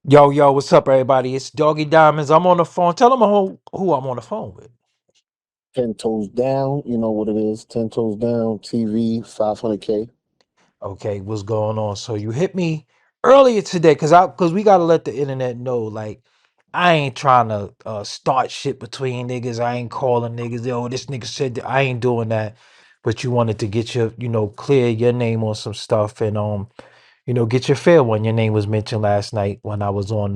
Yo, yo, what's up, everybody? It's Doggie Diamonds. I'm on the phone. Tell them who I'm on the phone with. 10 toes down, you know what it is. 10 toes down, TV, 500K. Okay, what's going on? So you hit me earlier today because we gotta let the internet know. Like, I ain't trying to start shit between niggas. I ain't calling niggas. Yo, this nigga said that. I ain't doing that. But you wanted to get your, clear your name on some stuff and get your fair one. Your name was mentioned last night when I was on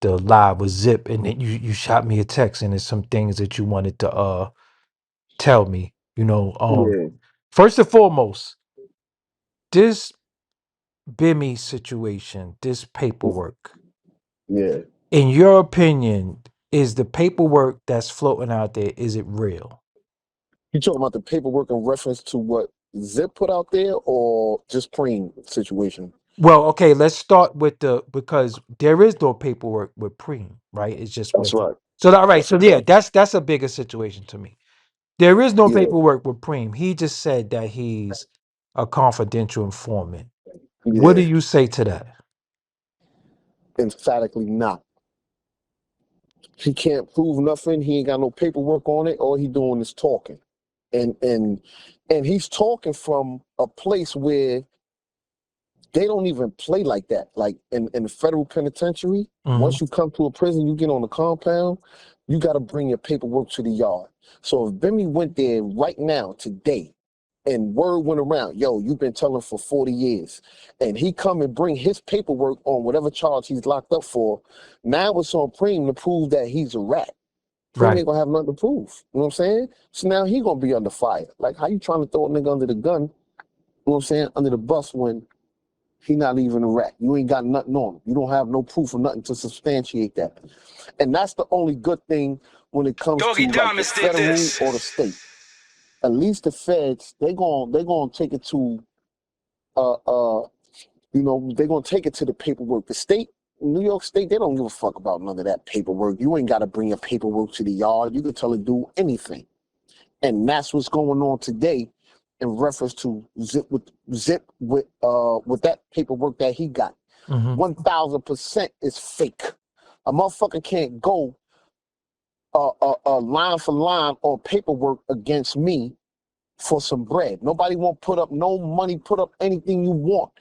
the live with Zip, and then you shot me a text, and there's some things that you wanted to tell me. Yeah, First and foremost, this Bimmy situation, this paperwork, yeah. in your opinion, is the paperwork that's floating out there, is it real? You talking about the paperwork in reference to what Zip put out there or just Preem situation? Well, okay, let's start with because there is no paperwork with Preem, right? It's just That's with him. right. So all right, That's a so yeah, fact. that's a bigger situation to me. There is no Yeah, paperwork with Preem. He just said that he's a confidential informant. What do yeah. you say to that? Emphatically not. He can't prove nothing. He ain't got no paperwork on it. All he doing is talking. And and and he's talking from a place where they don't even play like that. Like in the federal penitentiary, Hmm. once you come to a prison, you get on the compound, you got to bring your paperwork to the yard. So if Bimmy went there right now, today, and word went around, yo, you've been telling for 40 years, and he come and bring his paperwork on whatever charge he's locked up for, now it's on Preem to prove that he's a rat. Preem Right. ain't gonna have nothing to prove. You know what I'm saying? So now he gonna be under fire. Like, how you trying to throw a nigga under the gun, you know what I'm saying, under the bus when he not even a rat. You ain't got nothing on him. You don't have no proof or nothing to substantiate that. And that's the only good thing when it comes Doggie to like the Diamonds did federal this. or the state. At least the feds, they gonna take it to uh uh they're gonna take it to the paperwork. The state, New York State, they don't give a fuck about none of that paperwork. You ain't gotta bring your paperwork to the yard. You can tell it do anything. And that's what's going on today in reference to Zip with that paperwork that he got. Hmm. 1000% is fake. A motherfucker can't go line for line on paperwork against me for some bread. Nobody won't put up no money, put up anything you want.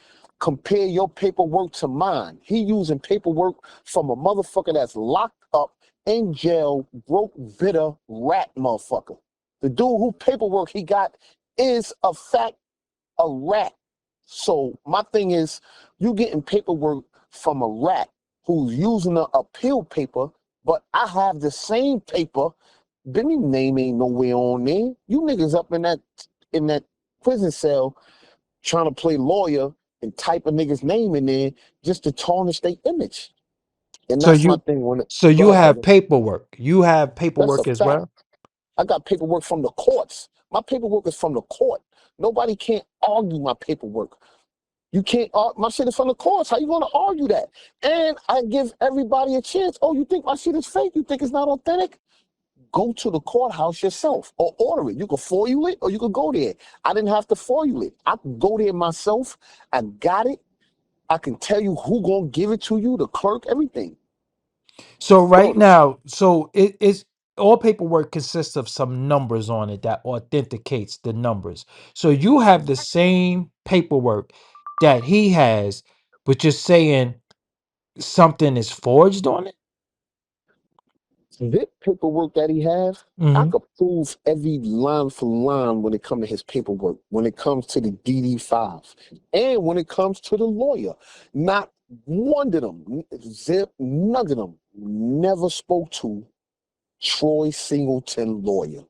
Compare your paperwork to mine. He using paperwork from a motherfucker that's locked up in jail, broke, bitter rat motherfucker. The dude who paperwork he got is a fact a rat. So my thing is, you getting paperwork from a rat who's using the appeal paper, but I have the same paper. Benny name ain't nowhere on there. You niggas up in that prison cell trying to play lawyer and type a nigga's name in there just to tarnish their image. And So that's my you, thing. When it, so go you ahead, have brother. paperwork. You have That's a paperwork as fact. well. I got paperwork from the courts. My paperwork is from the court. Nobody can't argue my paperwork. You can't my shit is from the courts. How you gonna argue that? And I give everybody a chance. Oh, you think my shit is fake? You think it's not authentic? Go to the courthouse yourself or order it. You can foil it or you could go there. I didn't have to foil it. I could go there myself. I got it. I can tell you who gonna give it to you, the clerk, everything. So right Word. now, so it is all paperwork consists of some numbers on it that authenticates the numbers. So you have the same paperwork that he has, but you're saying something is forged on it. This paperwork that he has, I Hmm. could prove every line for line when it comes to his paperwork, when it comes to the DD5, and when it comes to the lawyer. Not one of them, Zip, none of them never spoke to Troy Singleton lawyer.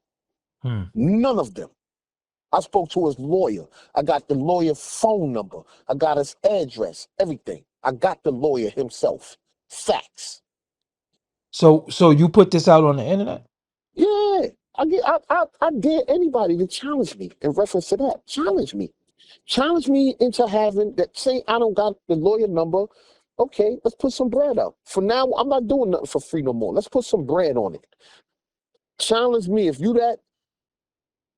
Hmm. None of them. I spoke to his lawyer. I got the lawyer phone number. I got his address, everything. I got the lawyer himself. Facts. So you put this out on the internet. Yeah, I dare anybody to challenge me in reference to that. Challenge me. Challenge me into having that. Say I don't got the lawyer number. Okay, let's put some bread up. For now, I'm not doing nothing for free no more. Let's put some bread on it. Challenge me if you that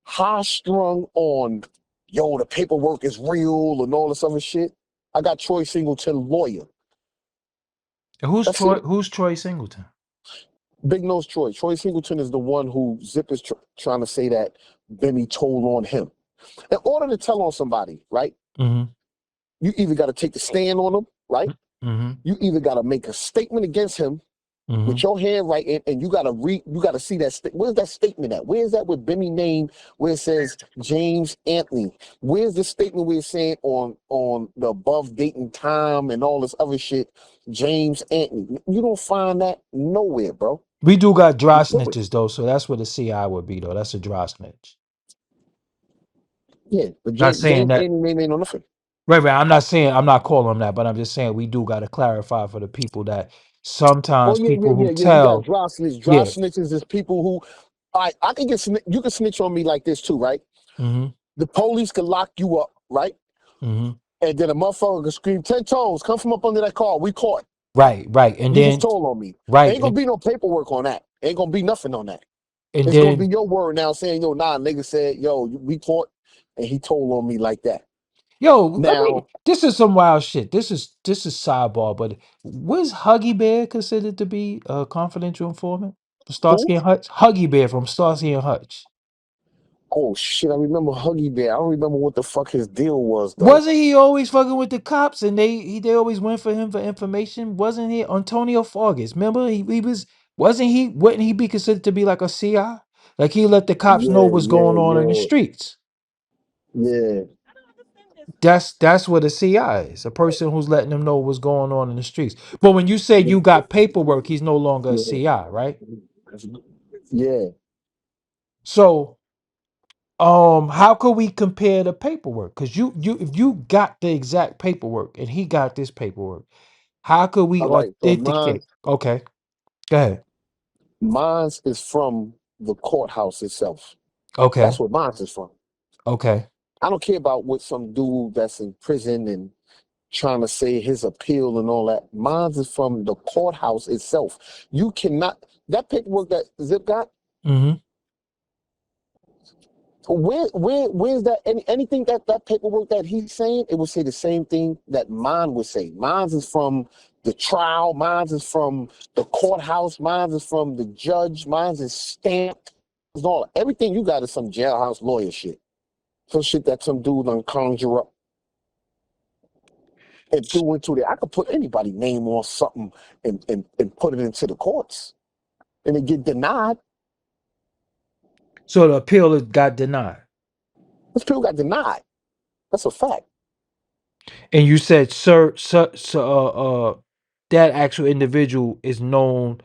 high strung on, yo, the paperwork is real and all this other shit. I got Troy Singleton lawyer. And That's it. Who's Troy Singleton? Big Nose Troy. Troy Singleton is the one who Zip is trying to say that Bimmy told on him. In order to tell on somebody, right? Mm-hmm. You either got to take the stand on him, right? Mm-hmm. You either got to make a statement against him Mm-hmm. with your handwriting, and you gotta see that. Where's that statement at? Where's that with Bimmy name? Where it says James Antney? Where's the statement where it's saying on the above date and time and all this other shit? James Antney. You don't find that nowhere, bro. We do got dry Nowhere. snitches though, so that's what the CI would be though. That's a dry snitch. Yeah, but Not saying James that. Antney name ain't on nothing. Right. I'm not calling them that, but I'm just saying we do got to clarify for the people that Oh sometimes yeah, yeah, people yeah, who yeah. You got tell, dry snitch. Dry yeah. snitches is people who, I can get you can snitch on me like this too, right? Mm-hmm. The police could lock you up, right? Mm-hmm. And then a motherfucker could scream 10 toes, come from up under that car. We caught. Right. And You just then told on me. right, Ain't gonna be no paperwork on that. Ain't gonna be nothing on that. and It's gonna be then your word now saying, yo, nah, nigga said, yo, we caught, and he told on me like that. yo, let me. Now, This is some wild shit. This is sidebar, but was Huggy Bear considered to be a confidential informant for who? Starsky and Hutch? Huggy Bear from Starsky and Hutch. Oh shit, I remember Huggy Bear. I don't remember what the fuck his deal was though. Wasn't he always fucking with the cops and they always went for him for information? Wasn't he Antonio Fargas? Remember he was wouldn't he be considered to be like a CI? Like he let the cops know Yeah, what's yeah, going on in the yeah, streets. yeah, That's what a CI is, a person who's letting them know what's going on in the streets. But when you say you got paperwork, he's no longer a yeah, CI, right? yeah. So how could we compare the paperwork? Because you if you got the exact paperwork and he got this paperwork, how could we All right, so authenticate? Okay, go ahead. mine's is from the courthouse itself. Okay, That's what mine's is from. okay. I don't care about what some dude that's in prison and trying to say his appeal and all that. Mine's is from the courthouse itself. You cannot that paperwork that Zip got. Mm-hmm. Where's that anything that paperwork that he's saying? It would say the same thing that mine would say. Mine's is from the trial. Mine's is from the courthouse. Mine's is from the judge. Mine's is stamped. It's all everything you got is some jailhouse lawyer shit. Some shit that some dude done conjure up and threw into there. I could put anybody's name on something and put it into the courts and it get denied. So the appeal got denied, This people got denied. That's a fact. and you said, sir, that actual individual is known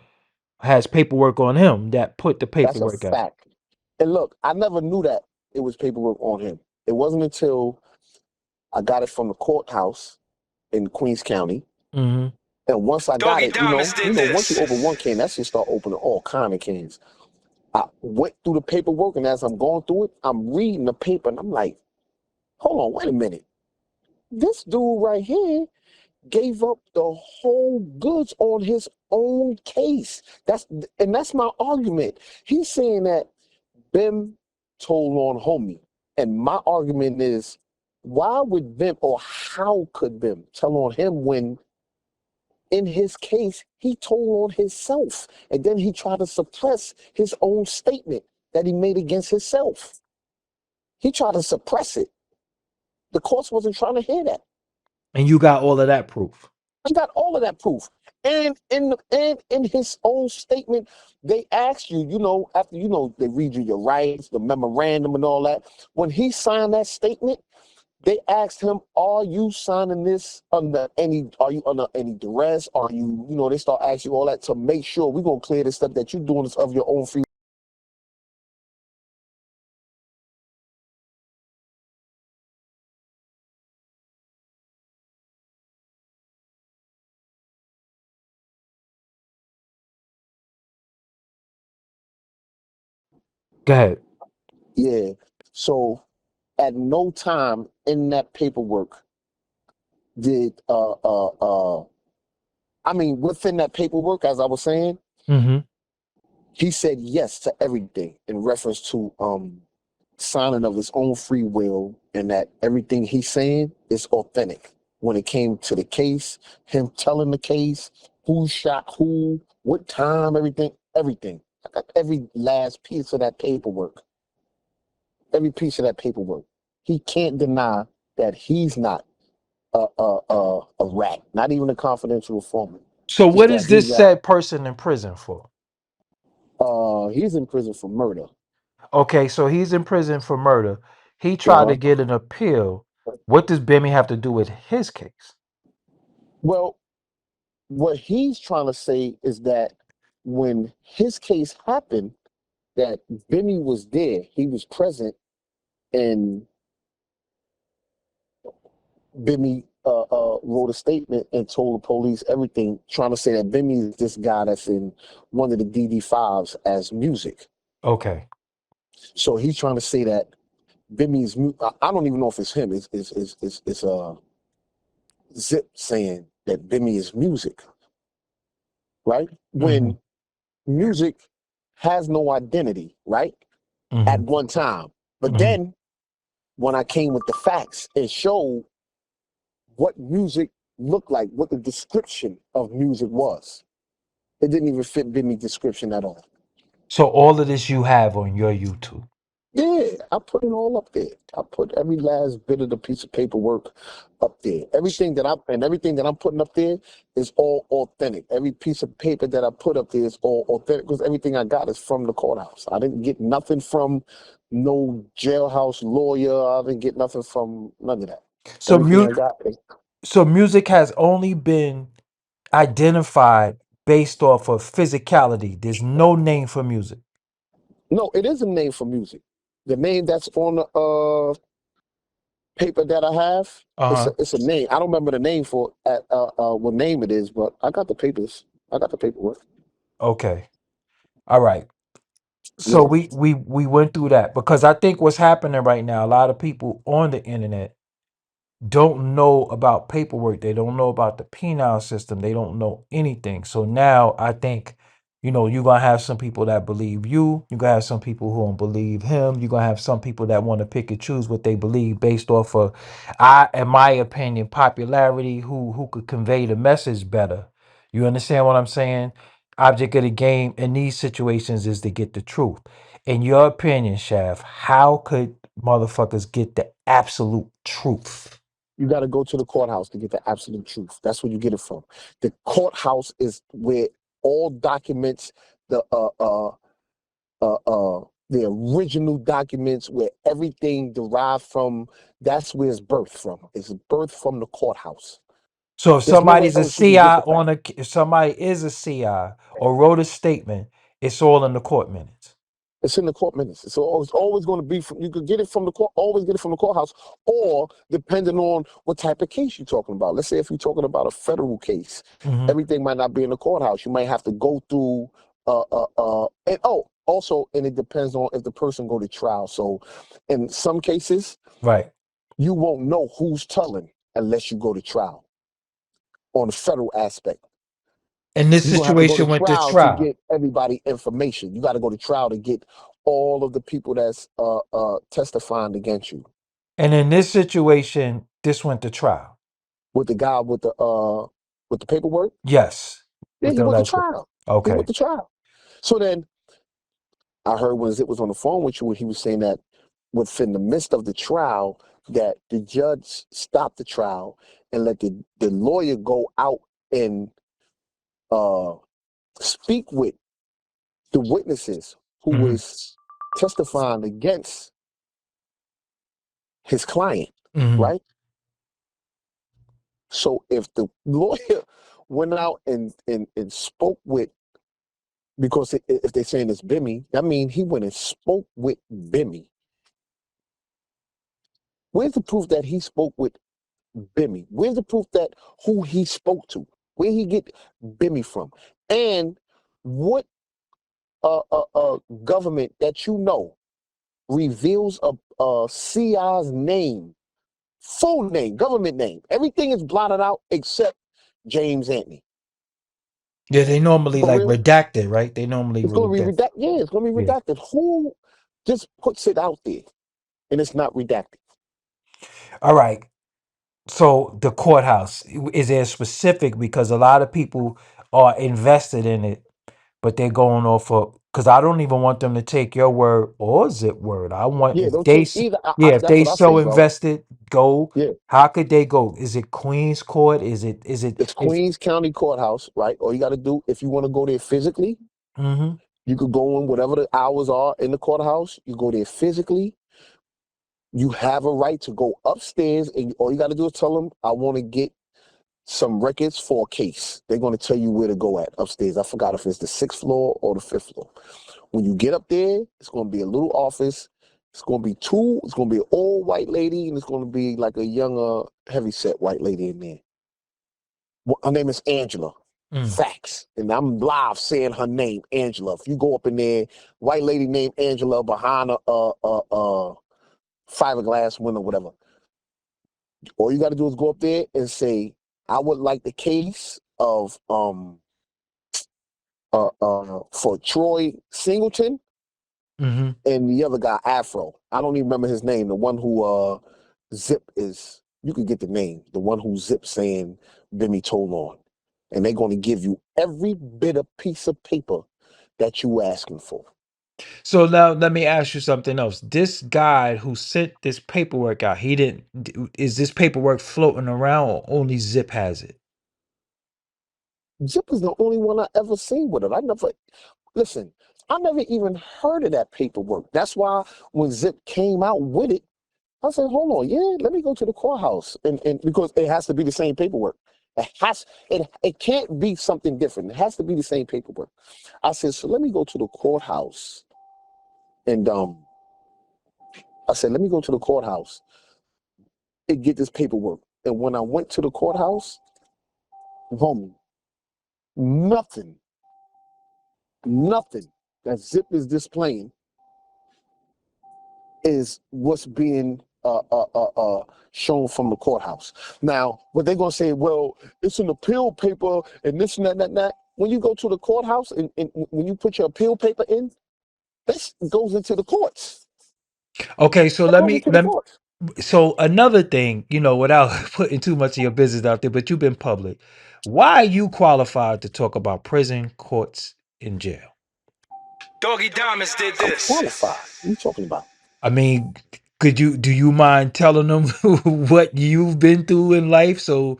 has paperwork on him that put the That's a paperwork out. fact. And look, I never knew that it was paperwork on him. It wasn't until I got it from the courthouse in Queens County. Mm-hmm. And once I got Doggie it, Diamonds did once you this. open one can, that shit start opening all kind of cans. I went through the paperwork, and as I'm going through it, I'm reading the paper, and I'm like, hold on, wait a minute. This dude right here gave up the whole goods on his own case. That's my argument. He's saying that Bim told on homie. And my argument is, why would Bim or how could Bim tell on him when in his case he told on himself and then he tried to suppress his own statement that he made against himself. He tried to suppress it. The courts wasn't trying to hear that. And you got all of that proof. He got all of that proof. And in his own statement, they asked you, after they read you your rights, the memorandum and all that. When he signed that statement, they asked him, are you signing this are you under any duress? Are you, they start asking you all that to make sure we're gonna clear this stuff that you're doing this of your own free. Go ahead. Yeah. So at no time in that paperwork did within that paperwork, as I was saying, Mm-hmm. he said yes to everything in reference to signing of his own free will, and that everything he's saying is authentic. When it came to the case, him telling the case, who shot who, what time, everything, everything. I got every last piece of that paperwork. Every piece of that paperwork. He can't deny that he's not a rat, not even a confidential informant. So Just what that is this he's out. said person in prison for? He's in prison for murder. Okay, so he's in prison for murder. He tried to Uh-huh. get an appeal. What does Bimmy have to do with his case? Well, what he's trying to say is that when his case happened, that Bimmy was there, he was present, and Bimmy wrote a statement and told the police everything, trying to say that Bimmy is this guy that's in one of the DD5s as music. Okay. So he's trying to say that Bimmy's. I don't even know if it's him. It's Zip saying that Bimmy is music, right? Mm-hmm. When music has no identity, right? At Mm-hmm. one time, but Mm-hmm. then when I came with the facts, it showed what music looked like, what the description of music was. It didn't even fit Bimmy's description at all. So all of this you have on your YouTube. Yeah, I put it all up there. I put every last bit of the piece of paperwork up there. Everything that I'm putting up there is all authentic. Every piece of paper that I put up there is all authentic because everything I got is from the courthouse. I didn't get nothing from no jailhouse lawyer. I didn't get nothing from none of that. So Everything I got is so music has only been identified based off of physicality. There's no name for music. no, it is a name for music. The name that's on the paper that I have, Uh-huh. it's a name. I don't remember the name for what name it is, but I got the papers. I got the paperwork. Okay. All right. So Yeah, we went through that because I think what's happening right now, a lot of people on the internet don't know about paperwork. They don't know about the penal system. They don't know anything. So now I think, you're gonna have some people that believe you. You're gonna have some people who don't believe him. You're gonna have some people that want to pick and choose what they believe based off of, in my opinion, popularity, who could convey the message better. You understand what I'm saying? Object of the game in these situations is to get the truth. In your opinion, Shaft, how could motherfuckers get the absolute truth? you got to go to the courthouse to get the absolute truth. That's where you get it from. The courthouse is where all documents, the the original documents, where everything derived from. That's where it's birthed from. It's birthed from the courthouse. So if There's nowhere somebody's a else you can get CI the fact. if somebody is a CI or wrote a statement, it's all in the court minutes. It's in the court minutes. It's always going to be from. You could get it from the court. Always get it from the courthouse, or depending on what type of case you're talking about. Let's say if you're talking about a federal case, Hmm. everything might not be in the courthouse. You might have to go through. And also, and it depends on if the person go to trial. So, in some cases, Right. you won't know who's telling unless you go to trial on the federal aspect. And this You're gonna have to go to situation went to trial to trial. get everybody information. You got to go to trial to get all of the people that's testifying against you. And in this situation, this went to trial. With the guy with the paperwork, Yes. yeah, With he the went to alleged. trial. He went Okay. to trial. So then I heard when it was on the phone with you, when he was saying that within the midst of the trial, that the judge stopped the trial and let the lawyer go out and uh, speak with the witnesses who Hmm. was testifying against his client, Hmm. right? So if the lawyer went out and spoke with, because if they're saying it's Bimmy, that means he went and spoke with Bimmy. Where's the proof that he spoke with Bimmy? Where's the proof that who he spoke to? Where he get Bimmy from? And what government that you know reveals a CI's name, full name, government name? Everything is blotted out except James Antney. Yeah, they normally For like real? redact it, right? They normally It's going to be redact. redacted. Yeah, it's going to be Yeah. redacted. Who just puts it out there and it's not redacted? All right. So the courthouse is there specific because a lot of people are invested in it, but they're going off of, because I don't even want them to take your word or Zip word. I want, Yeah, if don't they take either. yeah, if That's they what I say, so bro. invested, go. Yeah, How could they go? Is it Queens Court? it's Is Queens County Courthouse, right? All you got to do, if you want to go there physically, mm-hmm. you could go in whatever the hours are in the courthouse. You go there physically. You have a right to go upstairs, and all you got to do is tell them, I want to get some records for a case. They're going to tell you where to go at upstairs. I forgot if it's the 6th floor or the 5th floor. When you get up there, it's going to be a little office. It's going to be it's going to be an old white lady, and it's going to be like a younger, heavyset white lady in there. Her name is Angela. Mm. Facts. And I'm live saying her name, Angela. If you go up in there, white lady named Angela behind a fiberglass window, whatever. All you got to do is go up there and say, I would like the case of for Troy Singleton Mm-hmm. and the other guy Afro. I don't even remember his name. The one who Zip is. You can get the name. The one who Zip saying Bimmy told on, and they're going to give you every bit of piece of paper that you asking for. So now let me ask you something else. This guy who sent this paperwork out, he didn't. Is this paperwork floating around, or only Zip has it? Zip is the only one I ever seen with it. I never listen. I never even heard of that paperwork. That's why when Zip came out with it, I said, hold on, yeah, let me go to the courthouse. And because it has to be the same paperwork. It can't be something different. It has to be the same paperwork. I said, so let me go to the courthouse. And I said, let me go to the courthouse and get this paperwork. And when I went to the courthouse, homie, nothing that Zip is displaying is what's being shown from the courthouse. Now, what they're gonna say, well, it's an appeal paper and this and that. When you go to the courthouse and when you put your appeal paper in, this goes into the courts. Okay, so That goes into the courts. so another thing, without putting too much of your business out there, but you've been public. Why are you qualified to talk about prison, courts, and jail? Doggie Diamonds did I'm this. qualified. What are you talking about? I mean, do you mind telling them what you've been through in life? So,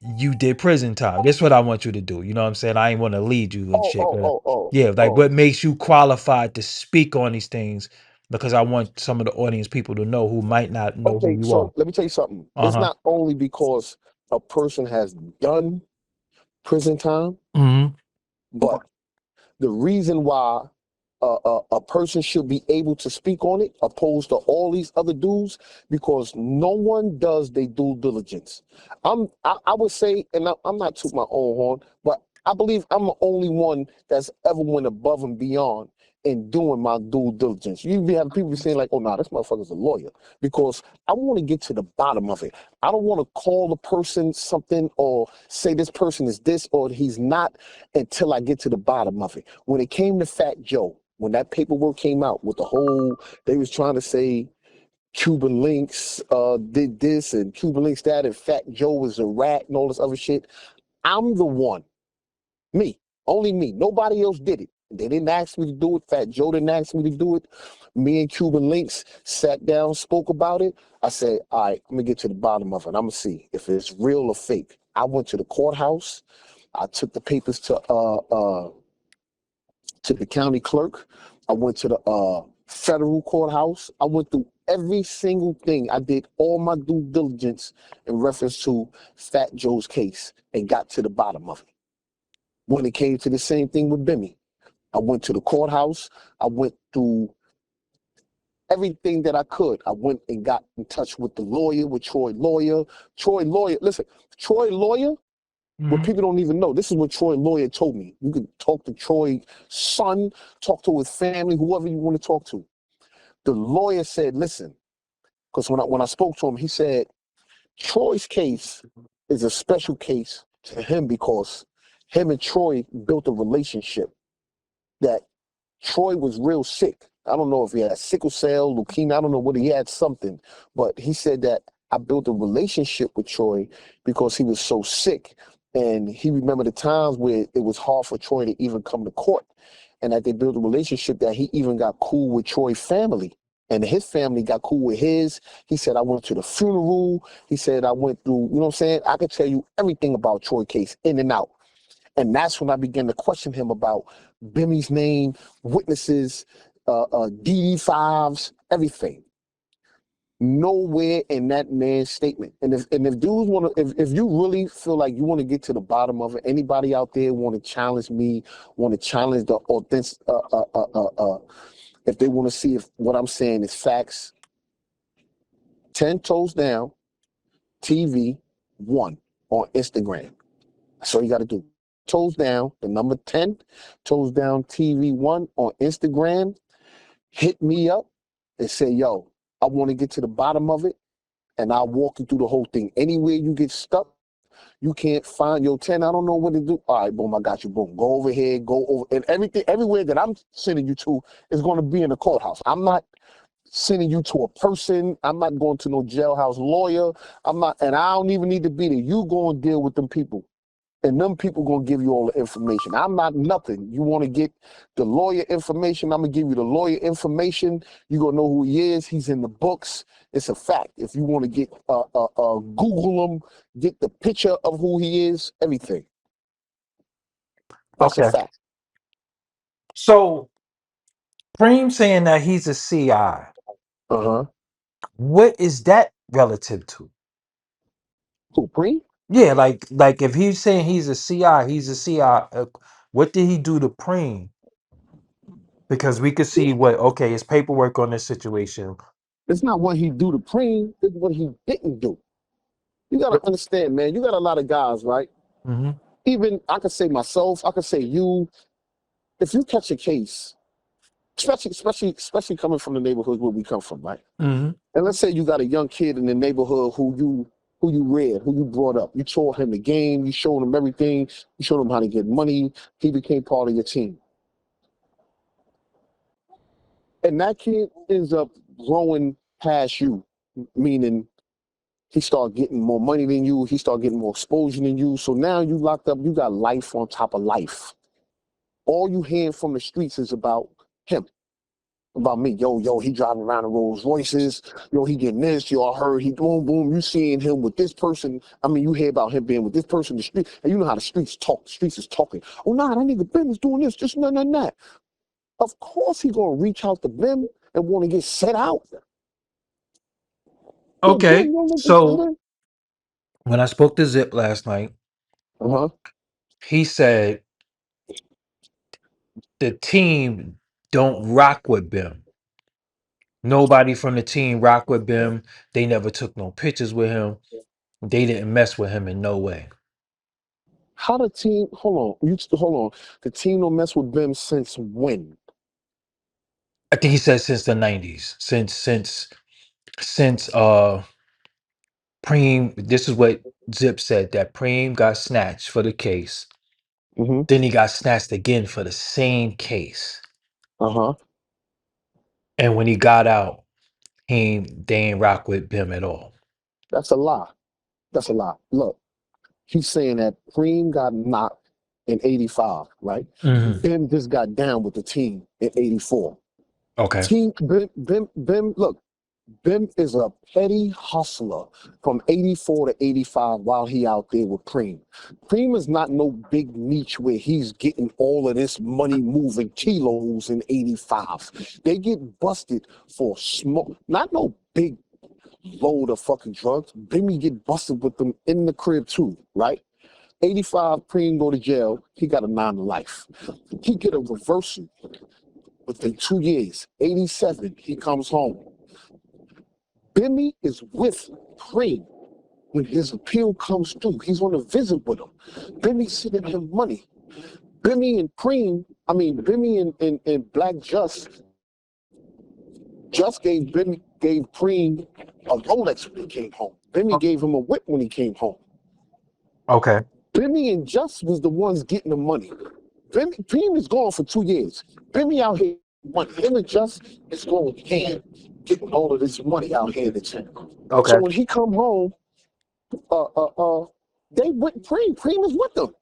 you did prison time. That's what I want you to do. You know what I'm saying? I ain't want to lead you and Oh, shit, oh, but oh, oh, yeah, like oh. what makes you qualified to speak on these things, because I want some of the audience people to know who might not know who Okay, you are. so let me tell you something. It's Uh-huh. not only because a person has done prison time, Hmm. but the reason why a person should be able to speak on it opposed to all these other dudes, because no one does their due diligence. I would say, and I'm not tooting my own horn, but I believe I'm the only one that's ever went above and beyond in doing my due diligence. You have people saying like, oh no, this motherfucker's a lawyer, because I want to get to the bottom of it. I don't want to call the person something or say this person is this or he's not until I get to the bottom of it. When it came to Fat Joe, when that paperwork came out with the whole, they was trying to say Cuban Links did this and Cuban Links that, and Fat Joe was a rat and all this other shit. I'm the one, me, only me. Nobody else did it. They didn't ask me to do it. Fat Joe didn't ask me to do it. Me and Cuban Links sat down, spoke about it. I said, all right, I'm gonna get to the bottom of it. I'm gonna see if it's real or fake. I went to the courthouse. I took the papers to the county clerk. I went to the federal courthouse. I went through every single thing. I did all my due diligence in reference to Fat Joe's case and got to the bottom of it. When it came to the same thing with Bimmy, I went to the courthouse. I went through everything that I could. I went and got in touch with the lawyer, with Troy Lawyer. Troy Lawyer, listen, Troy Lawyer, what Hmm. people don't even know, this is what Troy Lawyer told me. You could talk to Troy's son, talk to his family, whoever you want to talk to. The lawyer said, listen, because when I spoke to him, he said, Troy's case is a special case to him because him and Troy built a relationship that Troy was real sick. I don't know if he had sickle cell, leukemia, I don't know what he had, something, but he said that I built a relationship with Troy because he was so sick And he remembered the times where it was hard for Troy to even come to court, and that they built a relationship that he even got cool with Troy's family. And his family got cool with his. He said, I went to the funeral. He said, I went through, you know what I'm saying? I could tell you everything about Troy case, in and out. And that's when I began to question him about Bimmy's name, witnesses, DD5s, everything. Nowhere in that man's statement. And if dudes want to, if you really feel like you want to get to the bottom of it, anybody out there want to challenge me, want to challenge the authentic, if they want to see if what I'm saying is facts, 10 toes down, TV 1 on Instagram. That's all you got to do. Toes down, the number 10, toes down TV 1 on Instagram. Hit me up and say, yo, I want to get to the bottom of it, and I'll walk you through the whole thing. Anywhere you get stuck, you can't find your 10, I don't know what to do. All right, boom, I got you, boom. Go over here, go over, and everything, everywhere that I'm sending you to is going to be in the courthouse. I'm not sending you to a person. I'm not going to no jailhouse lawyer. I'm not, and I don't even need to be there. You go and deal with them people. And them people gonna give you all the information. I'm not nothing. You want to get the lawyer information, I'm gonna give you the lawyer information. You gonna know who he is. He's in the books. It's a fact. If you want to get Google him, get the picture of who he is, everything. That's a Okay. fact. So Preem saying that he's a CI. Uh-huh. What is that relative to? Who, Preem? Yeah, like if he's saying he's a CI, he's a CI. What did he do to Preem? Because we could see what his paperwork on this situation. It's not what he do to Preem, it's what he didn't do. You gotta understand, man. You got a lot of guys, right? Mm-hmm. Even I could say myself, I could say you. If you catch a case, especially coming from the neighborhood where we come from, right? Mm-hmm. And let's say you got a young kid in the neighborhood who you reared, who you brought up. You taught him the game, you showed him everything, you showed him how to get money, he became part of your team. And that kid ends up growing past you, meaning he started getting more money than you, he started getting more exposure than you. So now you locked up, you got life on top of life. All you hear from the streets is about him. About me, yo, he driving around in Rolls Royces, yo, he getting this, yo, I heard he boom, boom, you seeing him with this person. I mean, you hear about him being with this person in the street, and you know how the streets talk. The streets is talking. Oh, nah, that nigga Bim is doing this, just that. Of course he gonna reach out to Bim and want to get set out. Yo, Bim, Okay. you want this So nigga? when I spoke to Zip last night, Uh-huh. he said the team don't rock with Bim. Nobody from the team rock with Bim. They never took no pictures with him. They didn't mess with him in no way. How the team, hold on. The team don't mess with Bim since when? I think he said since the 90s. Since Preem, this is what Zip said, that Preem got snatched for the case. Mm-hmm. Then he got snatched again for the same case. Uh-huh. And when he got out, they ain't rock with Bim at all. That's a lie. That's a lie. Look. He's saying that Preem got knocked in 85, right? Mhm. Bim just got down with the team in 84. Okay. Bim, look, Bim is a petty hustler from 84 to 85 while he out there with Preem. Preem is not no big niche where he's getting all of this money moving kilos in 85. They get busted for smoke, not no big load of fucking drugs. Bimmy get busted with them in the crib too, right? 85, Preem go to jail. He got a 9 to life. He get a reversal within 2 years. 87, he comes home. Bimmy is with Preem when his appeal comes through. He's on a visit with him. Bimmy sending him money. Bimmy and Black Just gave Preem a Rolex when he came home. Bimmy gave him a whip when he came home. Okay. Bimmy and Just was the ones getting the money. Preem is gone for 2 years. Bimmy out here, him and Just is going hand, getting all of this money out here in the town. So Okay. when he come home, uh, uh, uh, They with Preem. Preem is with them.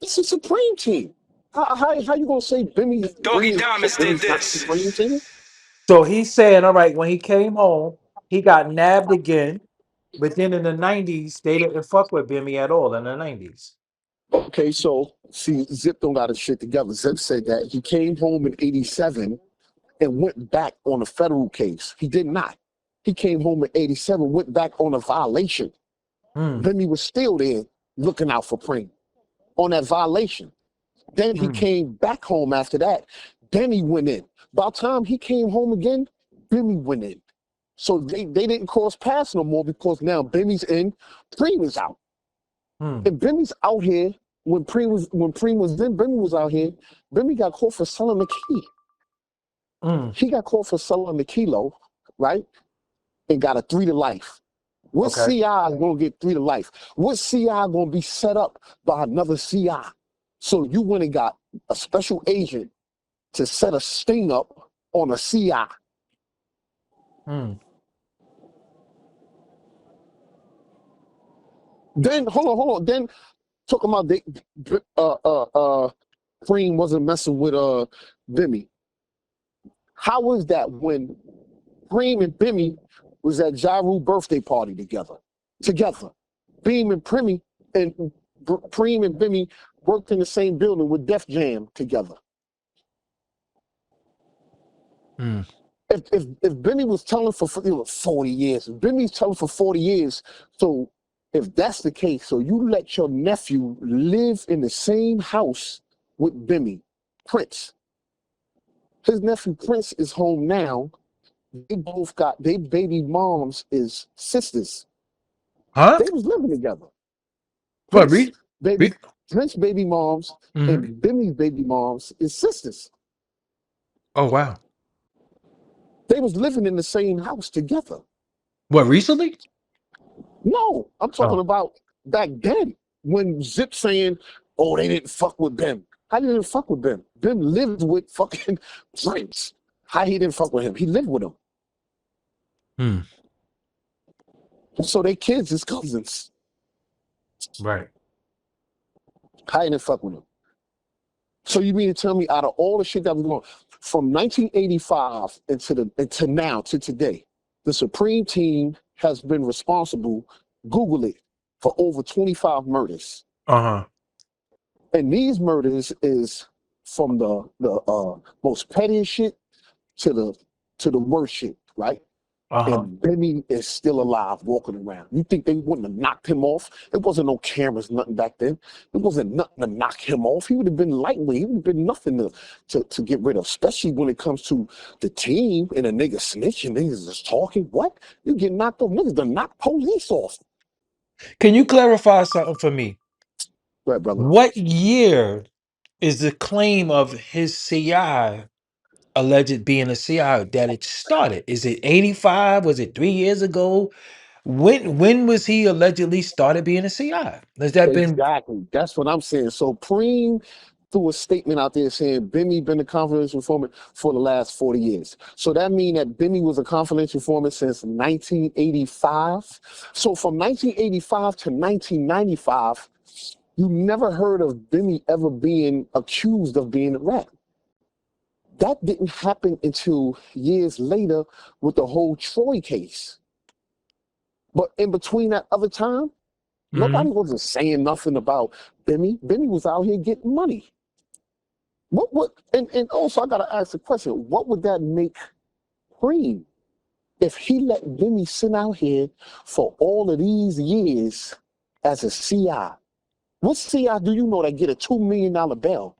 This is Supreme team. How you gonna say Bimmy Doggie Diamonds did Bimmy's not the this. Supreme team? So he's saying, all right, when he came home, he got nabbed again. But then in the 90s, they didn't fuck with Bimmy at all in the 90s. Okay, so see, Zip don't got his shit together. Zip said that he came home in '87 and went back on a federal case. He did not. He came home in '87, went back on a violation. Mm, Bimmy was still there looking out for Preem on that violation. Then he mm, came back home after that. Then he went in. By the time he came home again, Bimmy went in. So they didn't cross paths no more because now Bimmy's in, Preem is out. mm, And Bimmy's out here when Preem was in, Bimmy was out here. Bimmy got caught for selling the key. mm. He got caught for selling the kilo, right? And got a 3 to life. What Okay. CI is gonna get 3 to life? What CI gonna be set up by another CI? So you went and got a special agent to set a sting up on a CI. Mm. Then hold on. Then talking about Cream wasn't messing with Bimmy. How was that when Cream and Bimmy was at Ja Rule birthday party together? Beam and Preem and Preem and Bimmy worked in the same building with Def Jam together. Mm. If Bimmy was telling for 40 years, if Bimmy's telling for 40 years, so if that's the case, so you let your nephew live in the same house with Bimmy, Prince. His nephew Prince is home now. They both got their baby moms is sisters. Huh? They was living together. What? Prince baby Read? Prince baby moms Hmm. and Bimmy's baby moms is sisters. Oh, wow. They was living in the same house together. What, recently? No, I'm talking Oh. about back then when Zip saying, "Oh, they didn't fuck with Bim." How they didn't fuck with Bim? Bim lived with fucking Prince. How he didn't fuck with him? He lived with him. Hmm. So they kids is cousins. Right. How he didn't fuck with him? So you mean to tell me out of all the shit that was going from 1985 into now to today, the Supreme team has been responsible, Google it, for over 25 murders. Uh-huh. And these murders is from the most pettiest shit to the worst shit, right? Uh-huh. And Bimmy is still alive, walking around. You think they wouldn't have knocked him off? There wasn't no cameras, nothing back then. There wasn't nothing to knock him off. He would have been lightweight. He would have been nothing to get rid of, especially when it comes to the team and a nigga snitching, niggas is talking. What? You get knocked off. Niggas done knock police off. Can you clarify something for me? Right, brother. What year is the claim of his CI alleged being a CI that it started? Is it 85? Was it 3 years ago? When was he allegedly started being a CI? Has that been Exactly. That's what I'm saying. So Preem threw a statement out there saying Bimmy been a confidential informant for the last 40 years. So that means that Bimmy was a confidential informant since 1985. So from 1985 to 1995, you never heard of Bimmy ever being accused of being a rat. That didn't happen until years later with the whole Troy case. But in between that other time, nobody Mhm. wasn't saying nothing about Bimmy. Bimmy was out here getting money. And also I gotta ask the question, what would that make Cream if he let Bimmy sit out here for all of these years as a CI? What CI do you know that get a $2 million bail?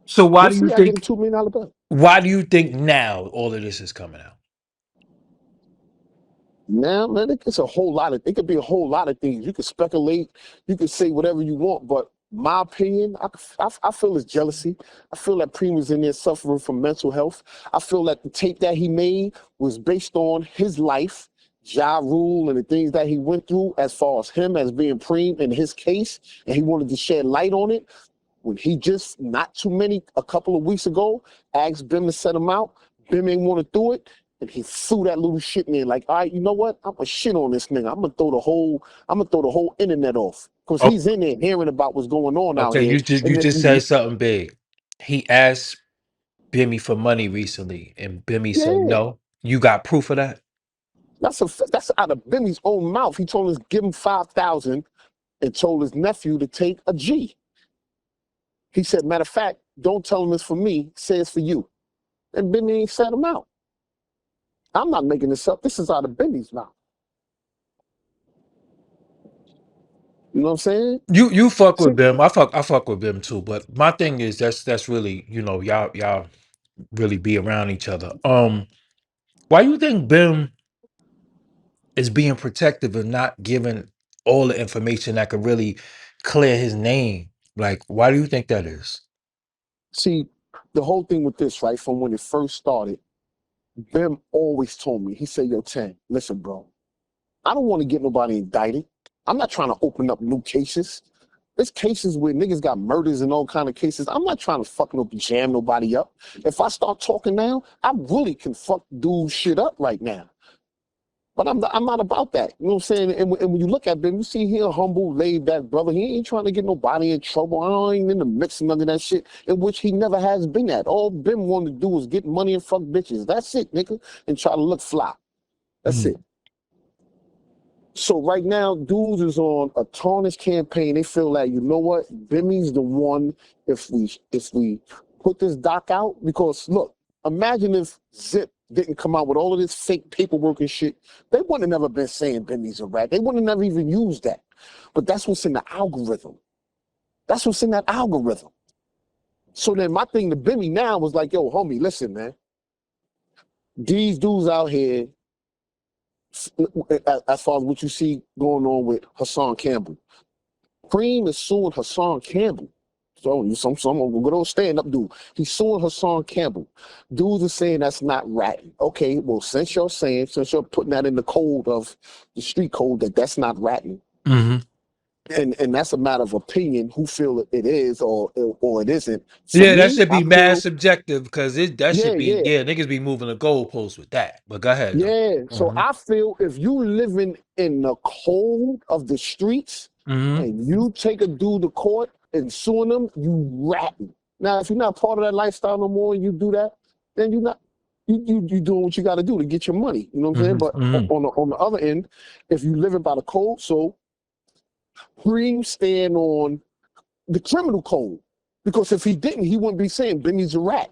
So why What do you CI get a think $2 million bail? why do you think now all of this is coming out? Now, man, it's a whole lot of, it could be a whole lot of things. You could speculate, you could say whatever you want, but my opinion, I feel it's jealousy. I feel that Preem was in there suffering from mental health. I feel that the tape that he made was based on his life, Ja Rule, and the things that he went through as far as him as being Preem in his case, and he wanted to shed light on it. When he just, a couple of weeks ago, asked Bim to set him out, Bim ain't want to do it. And he threw that little shit in there, like, all right, you know what? I'm gonna shit on this nigga. I'm gonna throw the whole internet off. Because Oh, he's in there hearing about what's going on out okay, here. you And if just you said something big. He asked Bimmy for money recently, and Bimmy said yeah, no. You got proof of that? that's out of Bimmy's own mouth. He told us give him 5,000 and told his nephew to take a G. He said, matter of fact, don't tell him it's for me, say it's for you. And Bimmy ain't set him out. I'm not making this up. This is out of Bimmy's mouth. You know what I'm saying? You fuck See, with Bim. I fuck with Bim too. But my thing is that's really, you know, y'all really be around each other. Why you think Bim is being protective and not giving all the information that could really clear his name? Like, why do you think that is? see, the whole thing with this, right, from when it first started, Bim always told me, he said, yo, Ten, listen, bro, I don't want to get nobody indicted. I'm not trying to open up new cases. There's cases where niggas got murders and all kind of cases. I'm not trying to jam nobody up. If I start talking now, I really can fuck dude shit up right now. But I'm not about that. You know what I'm saying? And when you look at Bim, you see he a humble, laid back brother. He ain't trying to get nobody in trouble. I ain't in the mix of none of that shit, in which he never has been at. All Bim wanted to do was get money and fuck bitches. That's it, nigga. And try to look fly. That's Mhm. it. So right now, dudes is on a tarnish campaign. They feel like, you know what, Bimmy's the one. If we put this doc out, because look, imagine if Zip didn't come out with all of this fake paperwork and shit. They wouldn't have never been saying Bimmy's a rat. They wouldn't have never even used that. But that's what's in the algorithm. That's what's in that algorithm. So then my thing to Bimmy now was like, yo, homie, listen, man. These dudes out here, as far as what you see going on with Hassan Campbell. Cream is suing Hassan Campbell. So some good old stand-up dude. He's suing Hassan Campbell. Dudes are saying that's not ratting. Okay, well, since you're putting that in the code of the street code that that's not ratting, Mhm. and that's a matter of opinion, who feel it is or it isn't. For Yeah, that me, should I be mad feel, subjective because that should yeah, be, yeah. yeah, niggas be moving the goalposts with that. But go ahead though. Yeah, so Hmm. I feel if you living in the cold of the streets Hmm. and you take a dude to court and suing them, you ratting. Now, if you're not part of that lifestyle no more and you do that, then you're not you doing what you got to do to get your money. You know what I'm saying? Hmm. But Hmm. on the other end, if you living by the code, so Cream stand on the criminal code. Because if he didn't, he wouldn't be saying Benny's a rat.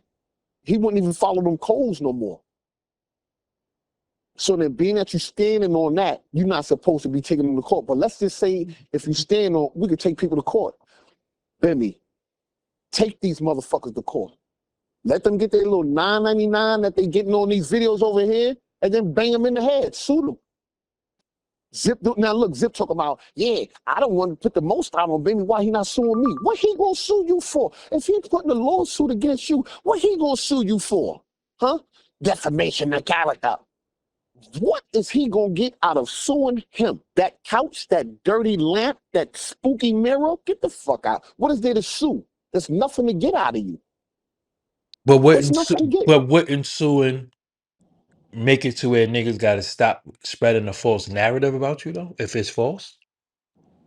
He wouldn't even follow them codes no more. So then, being that you're standing on that, you're not supposed to be taking them to court. But let's just say if you stand on, we could take people to court. Benny, take these motherfuckers to court. Let them get their little $9.99 that they getting on these videos over here, and then bang them in the head, sue them. Now look, Zip talking about, yeah, I don't want to put the most out on Benny. Why he not suing me? What he gonna sue you for? If he putting a lawsuit against you, what he gonna sue you for? Huh? Defamation of character. What is he gonna get out of suing him? That couch, that dirty lamp, that spooky mirror? Get the fuck out. What is there to sue? There's nothing to get out of you. But There's nothing to get. what ensuing make it to where niggas got to stop spreading a false narrative about you though? If it's false,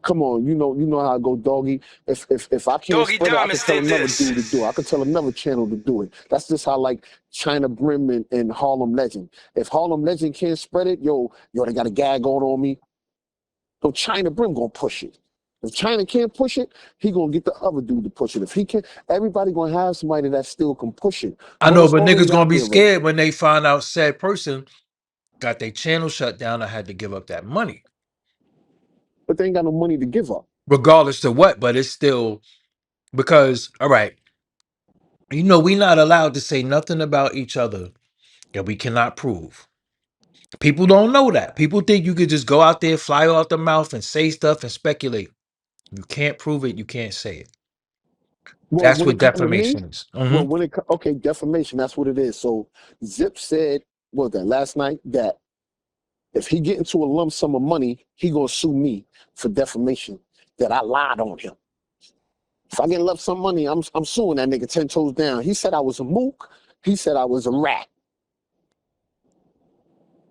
Come on, you know how I go, doggy. If I can't Doggie spread it, I could Diamonds tell did another this. dude to do it. I could tell another channel to do it. That's just how like China Brim and Harlem Legend. If Harlem Legend can't spread it, they got a gag going on me. So China Brim gonna push it. If China can't push it, he gonna get the other dude to push it. If he can, everybody gonna have somebody that still can push it. I Well, know, it's but niggas already gonna out be there already. scared when they find out said person got their channel shut down. I had to give up that money, But they ain't got no money to give up. regardless to what. But it's still because all right, you know, we not allowed to say nothing about each other that we cannot prove. People don't know that. People think you could just go out there, fly off the mouth, and say stuff and speculate. You can't prove it. You can't say it. Well, That's when what it comes to me, defamation is. okay, defamation. That's what it is. So Zip said, what was that last night? That if he get into a lump sum of money, he gonna sue me for defamation. That I lied on him. If I get lump sum money, I'm suing that nigga 10 toes down. He said I was a mook. He said I was a rat.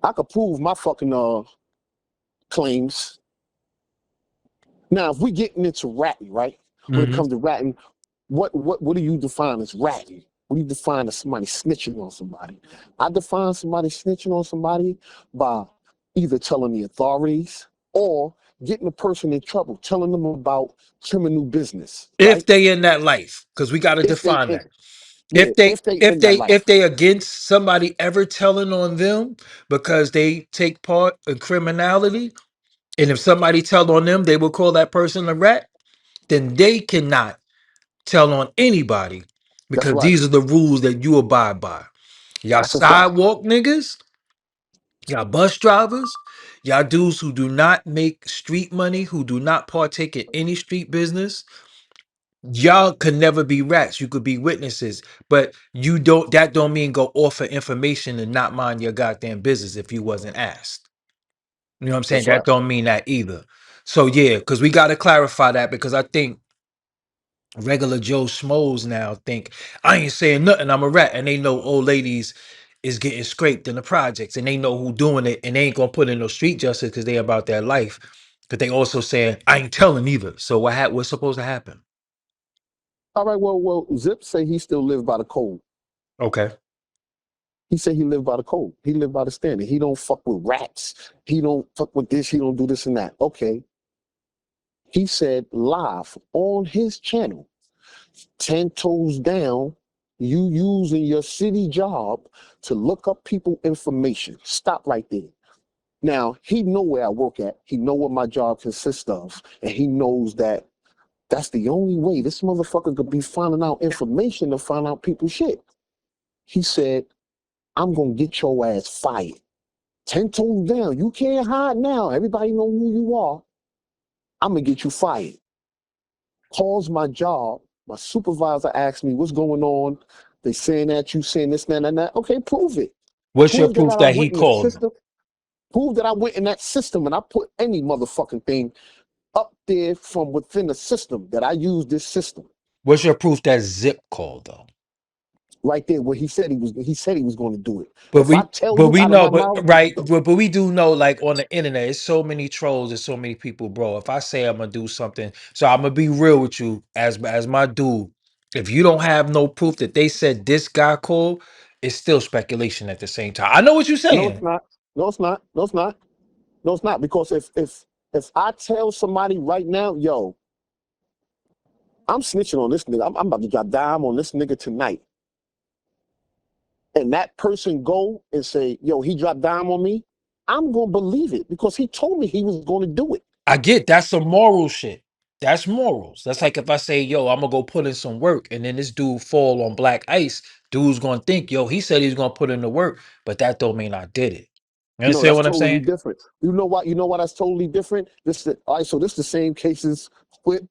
I could prove my fucking claims. Now, if we getting into ratting, right? When it Hmm. comes to ratting, what do you define as ratting? What do you define as somebody snitching on somebody? I define somebody snitching on somebody by either telling the authorities or getting a person in trouble, telling them about criminal business, If right? they in that life, because we got to If they, define if, that. yeah, if they in that If life, they against somebody ever telling on them because they take part in criminality, and if somebody tell on them, they will call that person a rat, then they cannot tell on anybody that's because right. these are the rules that you abide by. Y'all That's a fact. sidewalk niggas, y'all bus drivers, y'all dudes who do not make street money, who do not partake in any street business, y'all could never be rats. You could be witnesses, but you don't. That don't mean go offer information and not mind your goddamn business if you wasn't asked. You know what I'm saying? That's That right. don't mean that either. So yeah, because we got to clarify that because I think regular Joe Schmoes now think I ain't saying nothing. I'm a rat, and they know old ladies is getting scraped in the projects, and they know who doing it, and they ain't gonna put in no street justice because they about their life. But they also saying I ain't telling either. So what's supposed to happen? All right. Well, Zip say he still lives by the code. Okay. He said he lived by the code. He lived by the standard. He don't fuck with rats. He don't fuck with this. He don't do this and that. Okay. He said live on his channel, 10 toes down, you using your city job to look up people information. Stop right there. Now, he know where I work at. He know what my job consists of. And he knows that that's the only way this motherfucker could be finding out information to find out people's shit. He said, I'm going to get your ass fired. 10 toes down. You can't hide now. Everybody know who you are. I'm going to get you fired. Calls my job. My supervisor asked me, what's going on? They saying that you saying this, that, and that. Okay, prove it. What's your Prove that proof I that he went in the called him? system. Prove that I went in that system and I put any motherfucking thing up there from within the system that I use this system. What's your proof that Zip called though? Right there where he said he was going to do it. But If I we tell but you we out of know, my but mouth, right, but we do know like on the internet, it's so many trolls and so many people, bro. If I say I'm gonna do something, so I'm gonna be real with you as my dude. If you don't have no proof that they said this guy called, it's still speculation at the same time. I know what you're no, it's saying. not. No, it's not. No, it's not. No, it's not. Because if I tell somebody right now, yo, I'm snitching on this nigga. I'm about to drop dime on this nigga tonight. And that person go and say, yo, he dropped dime on me. I'm gonna believe it because he told me he was going to do it. I get that's some moral shit. That's morals. That's like if I say, yo, I'm gonna go put in some work, and then this dude fall on black ice, dude's gonna think, yo, he said he's gonna put in the work, but that don't mean I did it. You No, understand that's what I'm totally saying? different. You know what? You know what? That's totally different. All right. So this the same cases with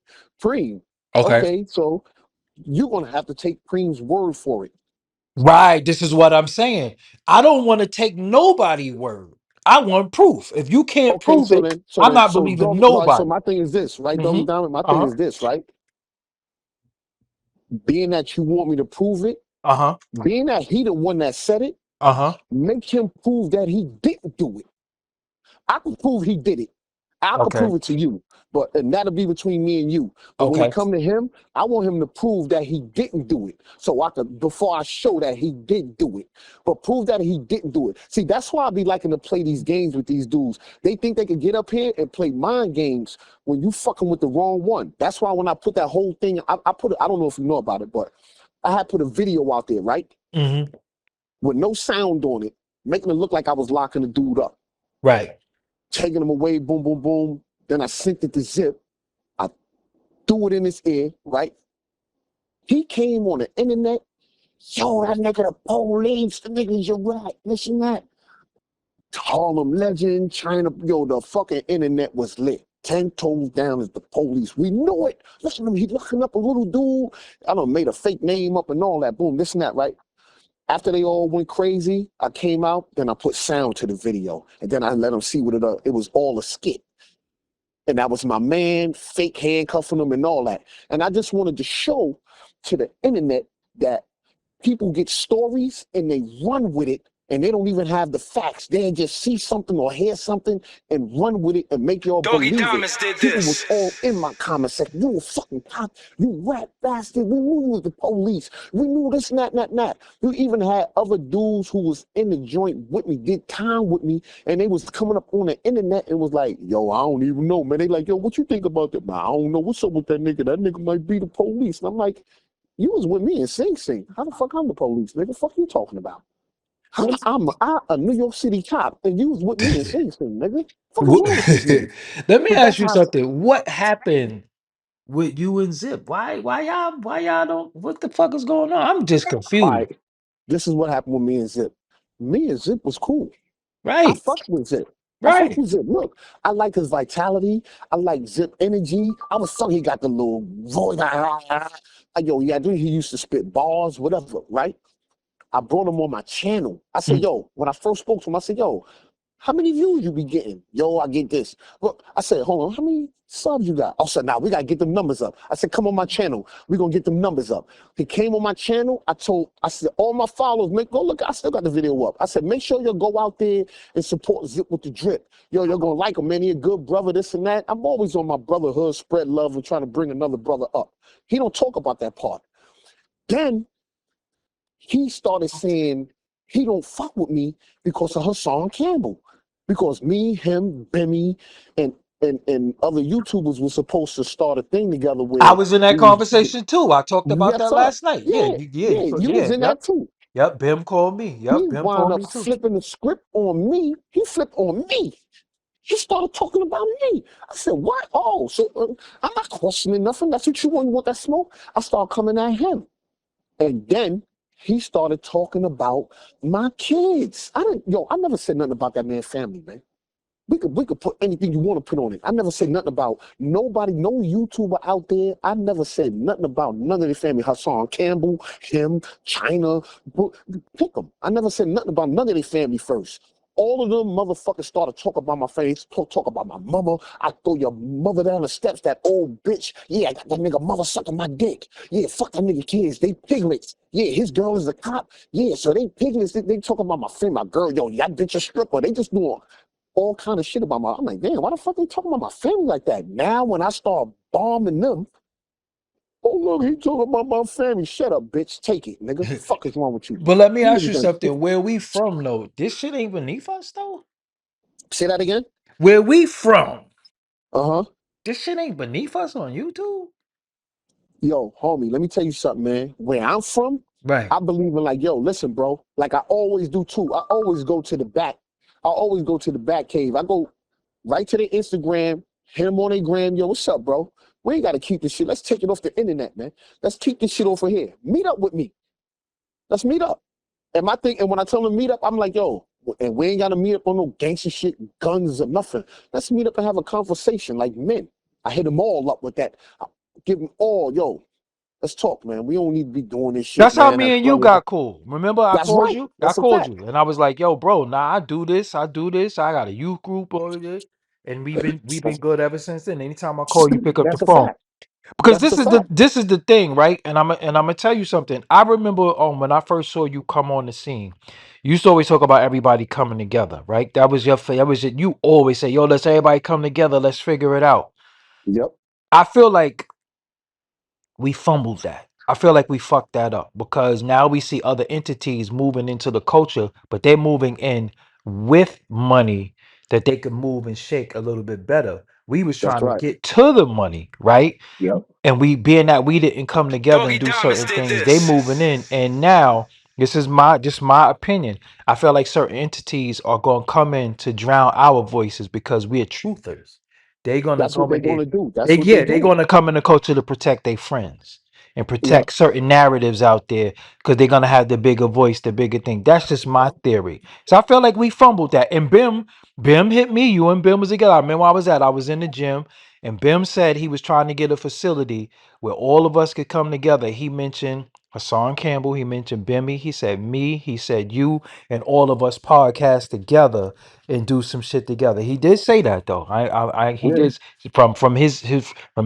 Preem. Okay. Okay, so you're gonna have to take Preem's word for it. Right. This is what I'm saying. I don't want to take nobody word. I want proof. If you can't Okay, prove so it, then, so I'm then, not so believing dog. Right. So nobody. my thing is this, right, Hmm. Doggy Diamond. My thing Uh-huh. is this, right? Being that you want me to prove it, Uh-huh. being that he the one that said it, Uh-huh. make him prove that he didn't do it. I can prove he did it. I could Okay. prove it to you, but and that'll be between me and you. But when it Okay. come to him, I want him to prove that he didn't do it, so I could before I show that he did do it. But prove that he didn't do it. See, that's why I be liking to play these games with these dudes. They think they can get up here and play mind games when you fucking with the wrong one. That's why when I put that whole thing, I put it. I don't know if you know about it, but I had put a video out there, right, Hmm. with no sound on it, making it look like I was locking the dude up, Right. taking him away, boom, boom, boom. Then I sent it to Zip. I threw it in his ear, right? He came on the internet. Yo, that nigga the police, the nigga's your rat, this and that. Harlem legend, China, yo, the fucking internet was lit. 10 toes down is the police. We knew it. Listen to him, he looking up a little dude. I done made a fake name up and all that. Boom, this and that, right? After they all went crazy, I came out, then I put sound to the video. And then I let them see what it was all a skit. And that was my man, fake handcuffing him and all that. And I just wanted to show to the internet that people get stories and they run with it and they don't even have the facts. They just see something or hear something and run with it and make y'all Doggie believe it. Diamonds did People was this. all in my comment section. You a fucking cop, you rat bastard. We knew you was the police. We knew this and that and that and that. You even had other dudes who was in the joint with me, did time with me, and they was coming up on the internet and was like, yo, I don't even know, man. They like, yo, what you think about that? Man, I don't know. What's up with that nigga? That nigga might be the police. And I'm like, you was with me in Sing Sing. How the fuck I'm the police, nigga? Fuck you talking about? I'm a New York City cop, and you was with me in Sing Sing, nigga. Fuck is wrong with this nigga? Let me But ask that's you how. something. What happened with you and Zip? Why y'all don't what the fuck is going on? I'm just All confused. right, this is what happened with me and Zip. Me and Zip was cool. I Right. fucked with Zip. I fucked Right. with Zip. Look, I like his vitality. I like Zip energy. I was telling he got the little voice. Yo, yeah, dude, he used to spit bars, whatever, right? I brought him on my channel. I said, Mm. yo, when I first spoke to him, I said, yo, how many views you be getting? Yo, I get this. Well, I said, hold on, how many subs you got? I said, nah, we gotta get them numbers up. I said, come on my channel. We gonna get them numbers up. He came on my channel. I said, all my followers, make go look. I still got the video up. I said, make sure you go out there and support Zip with the drip. Yo, you're gonna like him, man. He a good brother, this and that. I'm always on my brotherhood, spread love, and trying to bring another brother up. He don't talk about that part. Then he started saying he don't fuck with me because of Hassan Campbell. Because me, him, Bimmy, and and other YouTubers were supposed to start a thing together I where was in that we was, conversation too. I talked about yes, that sir. last night. Yeah, Yeah, yeah, yeah, you was yeah, in yep. that too. Yep. Bim called me. He Yep, Bim wound called up me too. flipping the script on me. He flipped on me. He started talking about me. I said, what? Oh, so I'm not questioning nothing. That's what you want. You want that smoke? I started coming at him. And then he started talking about my kids. I never said nothing about that man's family, man. We could put anything you want to put on it. I never said nothing about nobody, no YouTuber out there. I never said nothing about none of the family. Hassan Campbell, him, China, pick them. I never said nothing about none of their family first. All of them motherfuckers started talking about my face, talk about my mama. I throw your mother down the steps, that old bitch. Yeah, I got that nigga mother sucking my dick. Yeah, fuck that nigga kids. They piglets. Yeah, his girl is a cop. Yeah, so they piglets. They talking about my friend, my girl. Yo, that bitch a stripper. They just doing all kind of shit about my. I'm like, damn, why the fuck they talking about my family like that? Now when I start bombing them, oh look, he talking about my family. Shut up, bitch. Take it, nigga. Fuck is wrong with you? But let me You ask niggas you done something. Where we from though? This shit ain't beneath us though. say that again. Where we from? Uh huh. This shit ain't beneath us on YouTube. Yo, homie, let me tell you something, man. Where I'm from, Right. I believe in like, yo, listen, bro. Like I always do too. I always go to the back. I always go to the back cave. I go right to the Instagram, hit them on their gram. Yo, what's up, bro? We ain't gotta keep this shit. Let's take it off the internet, man. Let's keep this shit over here. Meet up with me. Let's meet up. And my thing, and when I tell them to meet up, I'm like, yo, and we ain't gotta meet up on no gangster shit, guns or nothing. Let's meet up and have a conversation like men. I hit them all up with that. I give them all, yo, let's talk, man. We don't need to be doing this shit, That's how man, as me and you brothers. got cool. Remember I That's called right. you? I That's a called fact. you. And I was like, yo, bro, nah, I do this. I do this. I got a youth group over there. And we've been That's, good ever since then. Anytime I call you, pick up the that's a phone. fact. Because That's this a is the fact. this is the thing, right? And I'm gonna tell you something. I remember when I first saw you come on the scene, you used to always talk about everybody coming together, right? That was your, you always say, yo, let's everybody come together, let's figure it out. Yep. I feel like we fumbled that. I feel like we fucked that up because now we see other entities moving into the culture, but they're moving in with money that they can move and shake a little bit better. We was That's trying to right. get to the money, right? Yep. And we being that we didn't come together and Doggie do Diamonds certain did things, they this. moving in. And now this is my just my opinion. I feel like certain entities are gonna come in to drown our voices because we're truthers. They're gonna That's what come they're in. gonna do. That's They what they yeah, they're doing. gonna come in the culture to protect their friends and Yep. protect certain narratives out there because they're gonna have the bigger voice, the bigger thing. That's just my theory. So I feel like we fumbled that. And Bim hit me. You and Bim was together. I remember where I was in the gym, and Bim said he was trying to get a facility where all of us could come together. He mentioned Hassan Campbell, he mentioned Bimmy, he said me, he said you, and all of us podcast together and do some shit together. He did say that though. He Yeah. did from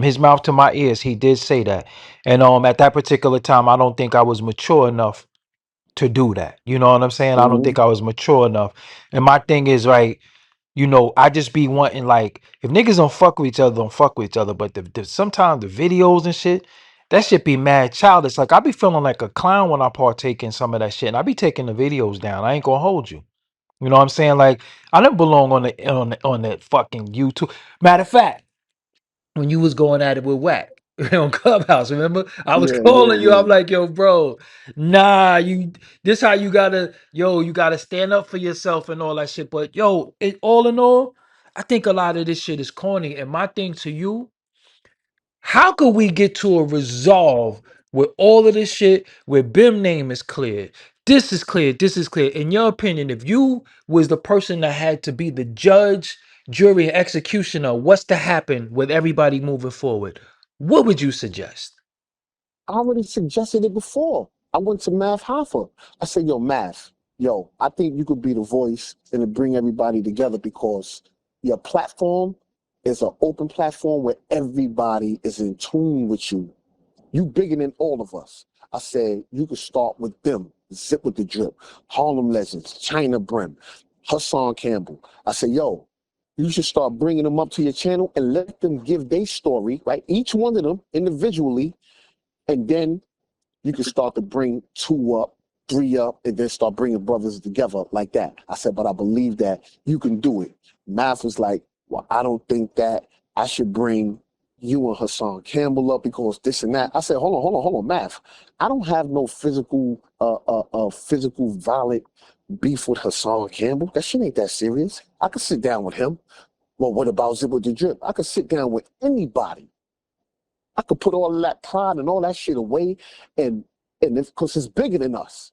his mouth to my ears. He did say that, and at that particular time, I don't think I was mature enough to do that. You know what I'm saying? I don't Hmm. think I was mature enough. And my thing is, right, you know, I just be wanting, like, if niggas don't fuck with each other, don't fuck with each other. But sometimes the videos and shit, that shit be mad childish. Like, I be feeling like a clown when I partake in some of that shit. And I be taking the videos down. I ain't gonna hold you. You know what I'm saying? Like, I don't belong on that fucking YouTube. Matter of fact, when you was going at it with Whack on Clubhouse, remember? I was Yeah, yeah, calling you. yeah. I'm like, yo, bro, nah, this how you gotta, yo, you gotta stand up for yourself and all that shit. But yo, all in all, I think a lot of this shit is corny. And my thing to you, how could we get to a resolve with all of this shit where Bim name is clear? This is clear. This is clear. In your opinion, if you was the person that had to be the judge, jury, and executioner, what's to happen with everybody moving forward? What would you suggest? I already suggested it before. I went to Math Hoffa. I said, yo, Math, yo, I think you could be the voice and to bring everybody together because your platform is an open platform where everybody is in tune with you. You bigger than all of us. I said, you could start with them, Zip with the Drip, Harlem Legends, China Brim, Hassan Campbell. I said, yo, you should start bringing them up to your channel and let them give their story, right? Each one of them individually, and then you can start to bring two up, three up, and then start bringing brothers together like that. I said, but I believe that you can do it. Math was like, well, I don't think that I should bring you and Hassan Campbell up because this and that. I said, hold on, Math. I don't have no physical violent beef with Hassan Campbell. That shit ain't that serious. I could sit down with him. Well, what about Zip with the Drip? I could sit down with anybody. I could put all of that pride and all that shit away, and because it's bigger than us.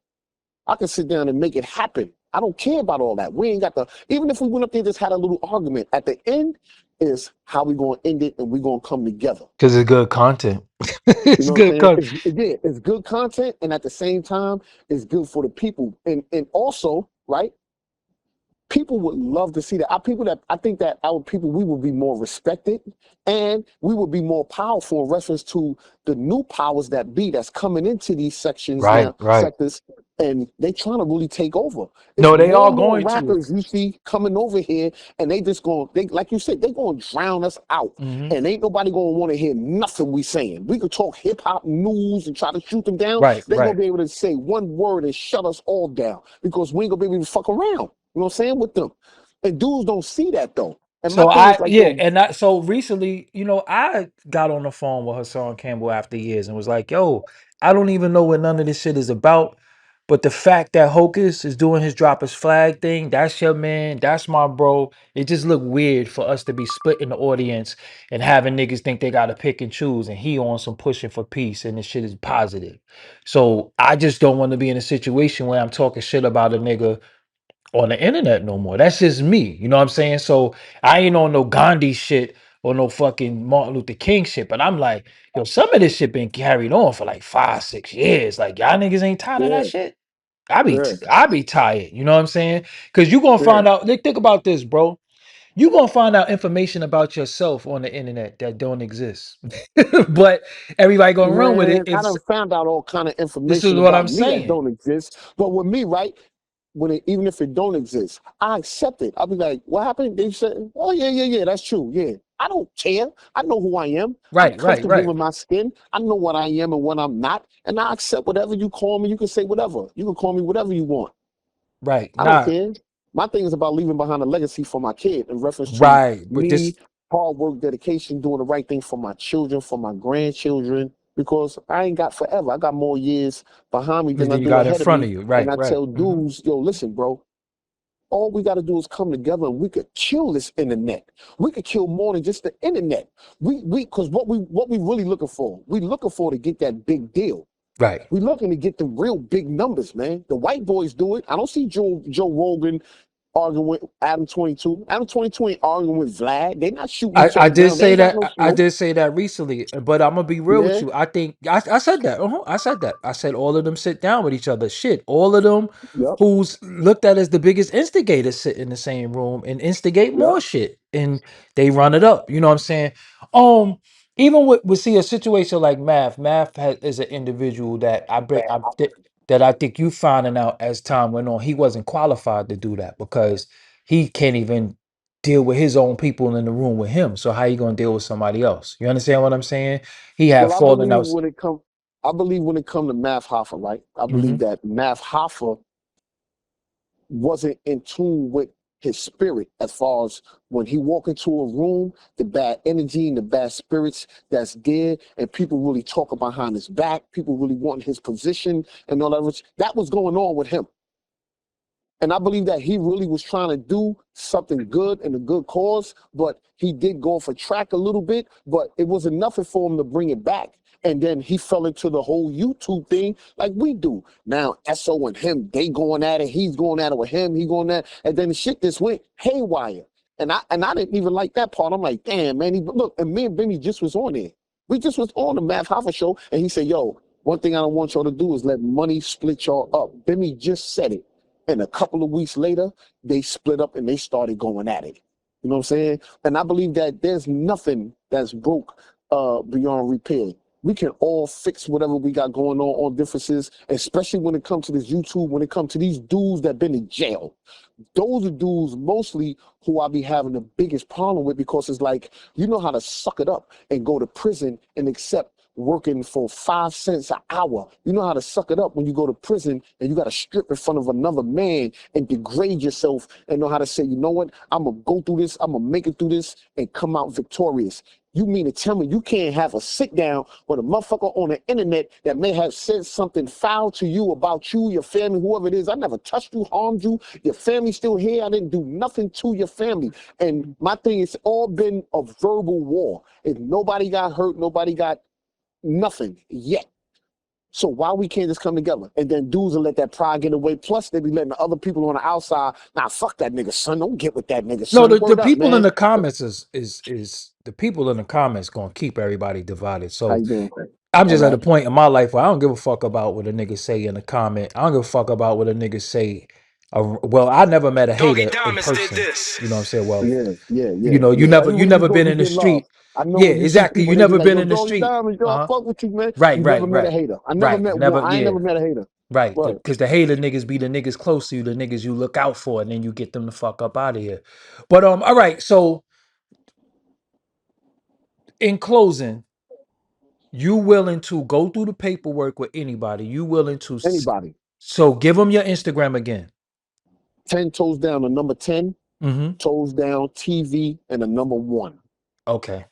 I can sit down and make it happen. I don't care about all that. We ain't got the. Even if we went up there and just had a little argument, at the end is how we gonna end it, and we gonna come together. Because it's good content. You It's know what I'm good saying? content. Yeah, it's good content, and at the same time, it's good for the people, and also right. People would love to see that. Our people that I think that our people we would be more respected and we would be more powerful in reference to the new powers that be that's coming into these sections Right, now, right. sectors, and they trying to really take over. It's No, they more are and more going to. rappers you see coming over here, and they just going they like you said, they gonna drown us out. Hmm. And ain't nobody gonna want to hear nothing we saying. We could talk hip hop news and try to shoot them down. Right, They gonna right. be able to say one word and shut us all down because we ain't gonna be able to fuck around. You know what I'm saying with them. And dudes don't see that though. And my So thing is I like, yeah, yo, and that so recently, you know, I got on the phone with Hassan Campbell after years and was like, yo, I don't even know what none of this shit is about. But the fact that Hocus is doing his drop his flag thing, that's your man, that's my bro. It just looked weird for us to be split in the audience and having niggas think they gotta pick and choose and he on some pushing for peace and this shit is positive. So I just don't want to be in a situation where I'm talking shit about a nigga on the internet no more. That's just me. You know what I'm saying? So I ain't on no Gandhi shit or no fucking Martin Luther King shit. But I'm like, yo, some of this shit been carried on for like 5, 6 years. Like y'all niggas ain't tired of that yeah, shit. I be yeah, I be tired. You know what I'm saying? Because you gonna yeah. find out. Think about this, bro. You gonna find out information about yourself on the internet that don't exist. But everybody gonna run with it. Man, I done found out all kind of This is information what I'm about me that saying. don't exist. But with me, right, even if it don't exist, I accept it. I'll be like, what happened? They said, oh yeah, that's true. Yeah. I don't care. I know who I am. I'm Right, right, comfortable right, in my skin. I know what I am and what I'm not. And I accept whatever you call me. You can say whatever. You can call me whatever you want. right. I don't Nah, care. My thing is about leaving behind a legacy for my kid in reference to right. But me, this hard work, dedication, doing the right thing for my children, for my grandchildren, because I ain't got forever. I got more years behind me than I then you do got in ahead of front me. of you. And Right, I right. tell Hmm. dudes, yo, listen, bro, all we got to do is come together and we could kill this internet. We could kill more than just the internet. Because what we really looking for, we looking for to get that big deal. Right. We looking to get the real big numbers, man. The white boys do it. I don't see Joe Rogan arguing with Adam 22. Adam 22 ain't arguing with Vlad. They not shooting each I other did down. They say ain't got that no I smoke. did say that recently, but I'm gonna be real with Yeah, you. I think I said that. I said that. I said all of them sit down with each other. Shit, all of them yep, who's looked at as the biggest instigators sit in the same room and instigate yep. more shit, and they run it up. You know what I'm saying? Um, Even with see a situation like Math. Math is an individual that I bring. that I think you finding out as time went on, he wasn't qualified to do that because he can't even deal with his own people in the room with him. So how you gonna deal with somebody else? You understand what I'm saying? He had Well, fallen out. I believe when it come to Math Hoffa, right? I Hmm. believe that Math Hoffa wasn't in tune with his spirit as far as when he walk into a room, the bad energy and the bad spirits that's there, and people really talking behind his back, people really wanting his position and all that. That was going on with him. And I believe that he really was trying to do something good and a good cause, but he did go off a track a little bit, but it wasn't nothing for him to bring it back. And then he fell into the whole YouTube thing like we do. Now, SO and him, they going at it, he's going at it with him, he going at it, and then the shit just went haywire. And I didn't even like that part. I'm like, damn, man, look, and me and Bimmy just was on there. We just was on the Math Hoffa show, and he said, yo, one thing I don't want y'all to do is let money split y'all up. Bimmy just said it. And a couple of weeks later, they split up and they started going at it. You know what I'm saying? And I believe that there's nothing that's broke beyond repair. We can all fix whatever we got going on differences, especially when it comes to this YouTube, when it comes to these dudes that been in jail. Those are dudes mostly who I be having the biggest problem with because it's like, you know how to suck it up and go to prison and accept working for 5 cents an hour. You know how to suck it up when you go to prison and you got to strip in front of another man and degrade yourself and know how to say, you know what, I'm going to go through this, I'm going to make it through this and come out victorious. You mean to tell me you can't have a sit down with a motherfucker on the internet that may have said something foul to you about you, your family, whoever it is. I never touched you, harmed you. Your family's still here. I didn't do nothing to your family. And my thing, it's all been a verbal war. If nobody got hurt, nobody got nothing yet. So why we can't just come together? And then dudes will let that pride get away. Plus, they be letting the other people on the outside, nah, fuck that nigga, son. Don't get with that nigga, No, son. the Word up, people in man. the comments is the people in the comments gonna keep everybody divided. How So you doing? I'm All just at a right. point in my life where I don't give a fuck about what a nigga say in the comment. I don't give a fuck about what a nigga say. Well, I never met a Doggie hater in Diamonds did person. this. You know what I'm saying? Well, you Especially you when you never go, been you in the get love. street. I know Yeah, when you see exactly. people, You they be never like, been yo, in the Doggy street. Diamond, yo, I Uh-huh. fuck with you, man. Right, You never right, met a right, hater. I never right. met Never, one. I ain't yeah. never met a hater. Right, Word. because the hater niggas be the niggas close to you, the niggas you look out for, and then you get them the fuck up out of here. But all right. So in closing, you willing to go through the paperwork with anybody? You willing to? Anybody. So give them your Instagram again. 10 toes down, the number 10, Mm-hmm. toes down, TV, and the number 1. Okay.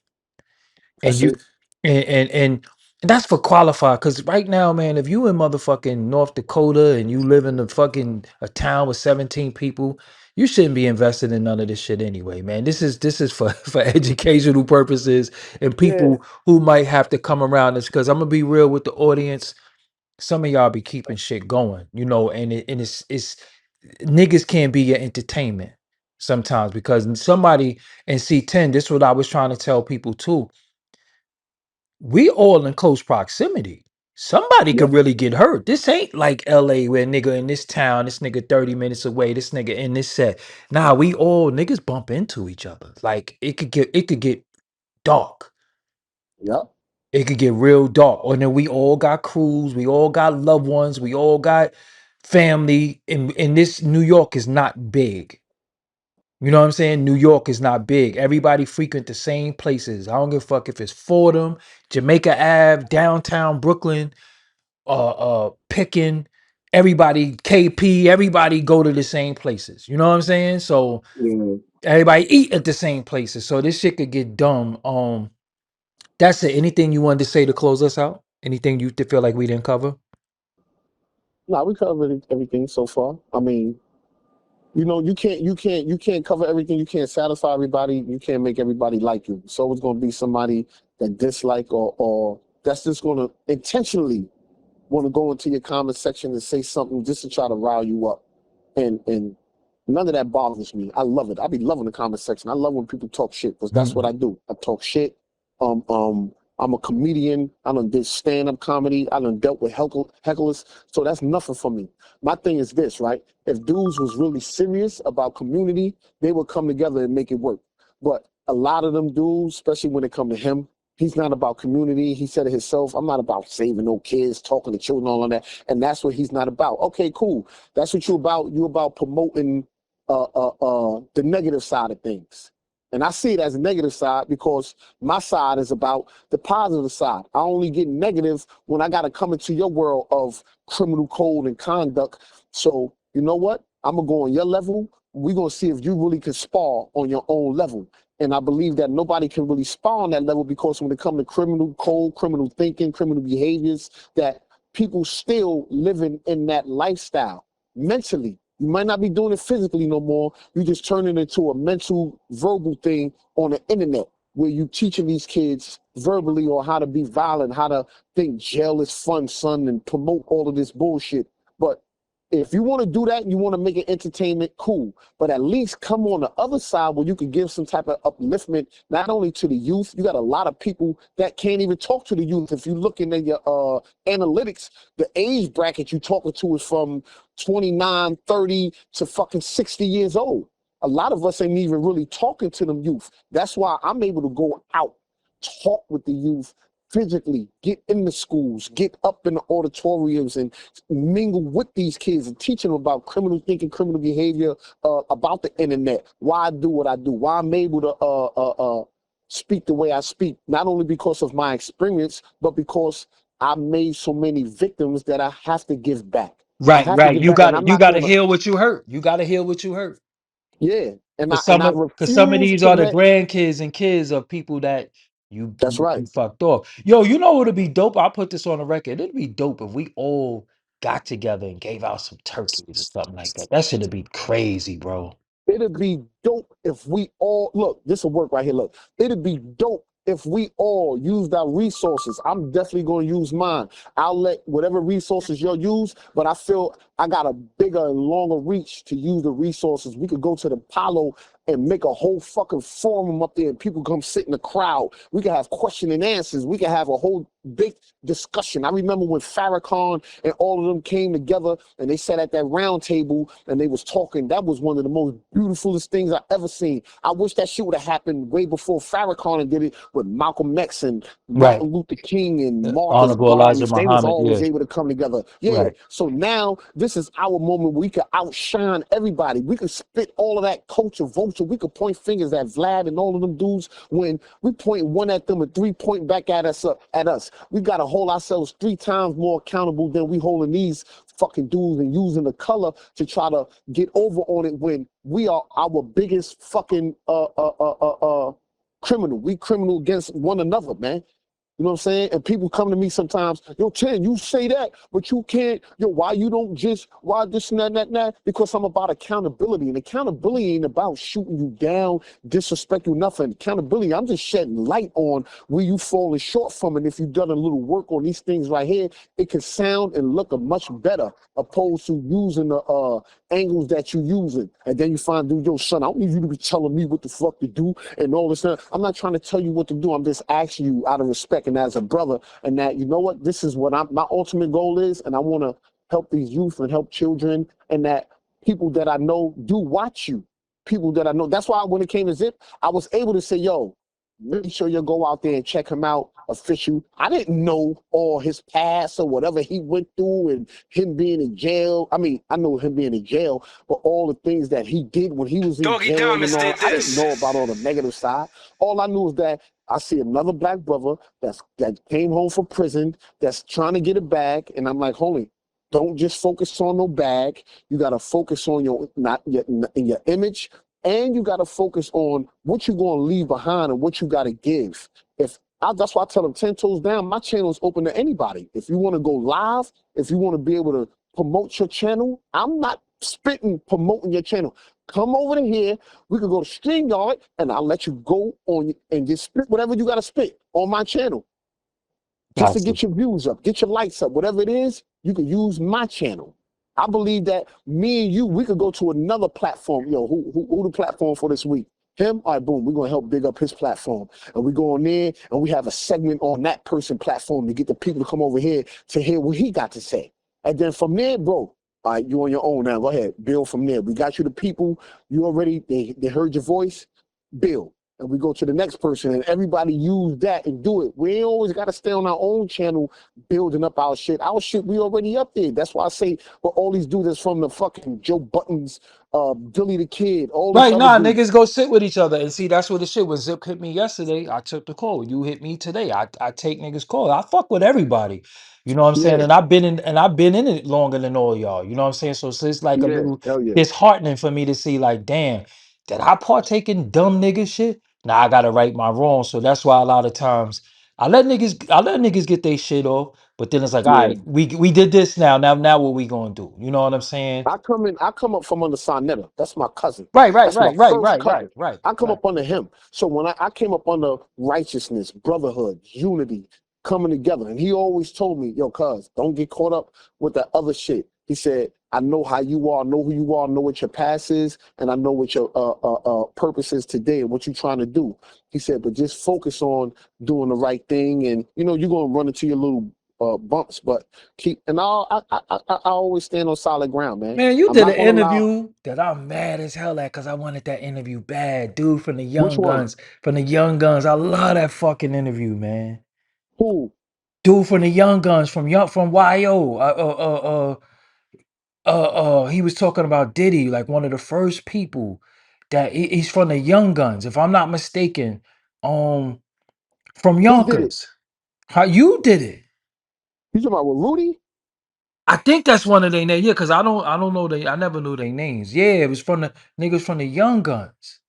And That's you it. and that's for qualified because right now, man, if you in motherfucking North Dakota and you live in a town with 17 people, you shouldn't be invested in none of this shit anyway, man. This is for for educational purposes and Yeah. people who might have to come around this because I'm gonna be real with the audience. Some of y'all be keeping shit going, and it's niggas can't be your entertainment sometimes because somebody in C10, this is what I was trying to tell people too. We all in close proximity. Somebody Yep. could really get hurt. This ain't like LA where nigga in this town, this nigga 30 minutes away, this nigga in this set. Nah, we all niggas bump into each other. Like it could get dark. Yep. It could get real dark. Or then we all got crews, we all got loved ones, we all got family. And this New York is not big. You know what I'm saying? New York is not big. Everybody frequent the same places. I don't give a fuck if it's Fordham, Jamaica Ave, downtown Brooklyn, Picking, everybody, KP, everybody go to the same places. You know what I'm saying? So Yeah. everybody eat at the same places. So this shit could get dumb. That's it. Anything you wanted to say to close us out? Anything you feel like we didn't cover? Nah, we covered everything so far. I mean, you can't cover everything. You can't satisfy everybody. You can't make everybody like you. So it's gonna be somebody that dislike or that's just gonna intentionally want to go into your comment section and say something just to try to rile you up. And none of that bothers me. I love it. I be loving the comment section. I love when people talk shit because that's what I Mhm. do. I talk shit. Um, um, I'm a comedian. I done did stand-up comedy. I done dealt with hecklers. So that's nothing for me. My thing is this, right? If dudes was really serious about community, they would come together and make it work. But a lot of them dudes, especially when it come to him, He's not about community. He said it himself. I'm not about saving no kids, talking to children, all of that. And that's what he's not about. Okay, cool. That's what you about. You about promoting the negative side of things. And I see it as a negative side because my side is about the positive side. I only get negative when I got to come into your world of criminal code and conduct. So you know what? I'm going to go on your level. We're going to see if you really can spar on your own level. And I believe that nobody can really spar on that level because when it comes to criminal code, criminal thinking, criminal behaviors, that people still living in that lifestyle mentally. You might not be doing it physically no more. You just turn it into a mental, verbal thing on the internet where you teaching these kids verbally or how to be violent, how to think jail is fun, son, and promote all of this bullshit. But if you want to do that and you want to make it entertainment, cool. But at least come on the other side where you can give some type of upliftment, not only to the youth. You got a lot of people that can't even talk to the youth. If you're looking at your analytics, the age bracket you talking to is from 29, 30 to fucking 60 years old. A lot of us ain't even really talking to them youth. That's why I'm able to go out, talk with the youth, physically get in the schools, get up in the auditoriums and mingle with these kids and teach them about criminal thinking, criminal behavior, about the internet, why I do what I do, why I'm able to speak the way I speak, not only because of my experience, but because I made so many victims that I have to give back. I Right, have to right. give back, and I'm You not gotta gonna, heal what you hurt. You gotta heal what you hurt. yeah, Cause and I some of refuse these to are the let, grandkids and kids of people that that's right. you fucked off. Yo, you know what'd be dope? I'll put this on the record. It'd be dope if we all got together and gave out some turkeys or something like that. That shit'd be crazy, bro. It'd be dope if we all look. This will work right here. Look, it'd be dope if we all used our resources. I'm definitely going to use mine. I'll let whatever resources you'll use, but I feel I got a bigger and longer reach to use the resources. We could go to the Apollo and make a whole fucking forum up there and people come sit in the crowd. We could have question and answers. We could have a whole big discussion. I remember when Farrakhan and all of them came together and they sat at that round table and they was talking. That was one of the most beautifulest things I ever seen. I wish that shit would have happened way before Farrakhan did it with Malcolm X and Right. Martin Luther King and Marcus Honorable Elijah Garvey. They was Muhammad. always Yeah. able to come together. Yeah. Right. So now this is our moment where we could outshine everybody. We could spit all of that culture, vulture. We could point fingers at Vlad and all of them dudes when we point one at them and 3 point back at us. We got to hold ourselves 3 times more accountable than we holding these fucking dudes and using the color to try to get over on it when we are our biggest fucking criminal. We criminal against one another, man. You know what I'm saying? And people come to me sometimes, yo, Chen, you say that, but you can't, yo, why you don't just, why this and that? Because I'm about accountability. And accountability ain't about shooting you down, disrespect you, nothing. Accountability, I'm just shedding light on where you falling short from. And if you've done a little work on these things right here, it can sound and look a much better opposed to using the angles that you're using. And then you find, dude, yo, son, I don't need you to be telling me what the fuck to do and all this stuff. I'm not trying to tell you what to do. I'm just asking you out of respect and as a brother, and that, you know what, this is what my ultimate goal is, and I want to help these youth and help children, and that people that I know do watch you. People that I know. That's why when it came to Zip, I was able to say, yo, make sure you go out there and check him out official. I didn't know all his past or whatever he went through and him being in jail. I mean, I know him being in jail, but all the things that he did when he was in Doggie jail and Diamonds all, did I didn't this. know about all the negative side. All I knew is that I see another black brother that came home from prison that's trying to get a bag, and I'm like, homie, don't just focus on no bag. You got to focus on your image, and you got to focus on what you're going to leave behind and what you got to give. That's why I tell them 10 toes down, my channel is open to anybody. If you want to go live, if you want to be able to promote your channel, I'm not spitting promoting your channel. Come over to here. We could go to StreamYard and I'll let you go on and just spit whatever you got to spit on my channel. Just to Got you. get your views up, get your likes up, whatever it is, you can use my channel. I believe that me and you, we could go to another platform. Yo, who the platform for this week? Him? All right, boom, we're gonna help big up his platform. And we go on there and we have a segment on that person platform to get the people to come over here to hear what he got to say. And then from there, bro, all right, you on your own now. Go ahead, build from there. We got you the people. You already, they heard your voice. Build. and we go to the next person, and everybody use that and do it. We ain't always got to stay on our own channel building up our shit. Our shit, we already up there. That's why I say, well, all these dudes that's from the fucking Joe Buttons, Billy the Kid, all these Right, other nah, dudes. niggas go sit with each other and see that's what the shit was. Zip hit me yesterday. I took the call. You hit me today. I take niggas call. I fuck with everybody. You know what I'm saying? Yeah, And I've been in it longer than all y'all. You know what I'm saying? So it's like a yeah, little hell yeah. disheartening for me to see, like, damn, did I partake in dumb nigga shit? Now I gotta right my wrong. So that's why a lot of times I let niggas get their shit off, but then it's like, all Yeah. right, we did this now. Now what we gonna do? You know what I'm saying? I come up from under Sonetta. That's my cousin. Right, right, That's my right, right, first right, right, cousin. right, I come right. up under him. So when I came up under righteousness, brotherhood, unity, coming together. And he always told me, yo, cuz, don't get caught up with that other shit. He said, I know how you are, know who you are, know what your past is, and I know what your purpose is today and what you're trying to do. He said, but just focus on doing the right thing. And, you know, you're going to run into your little bumps, but keep, and I always stand on solid ground, man. Man, you I'm did not an going to allow, interview that I'm mad as hell at because I wanted that interview bad. Dude from the which Young one? Guns. From the Young Guns. I love that fucking interview, man. Who? Dude from the Young Guns from YO. He was talking about Diddy, like one of the first people that he's from the Young Guns, if I'm not mistaken. Um, from Who did it? Yonkers. How you did it? You talking about with Rudy? I think that's one of their names. Yeah, because I don't know I never knew their names. Yeah, it was from the niggas from the Young Guns.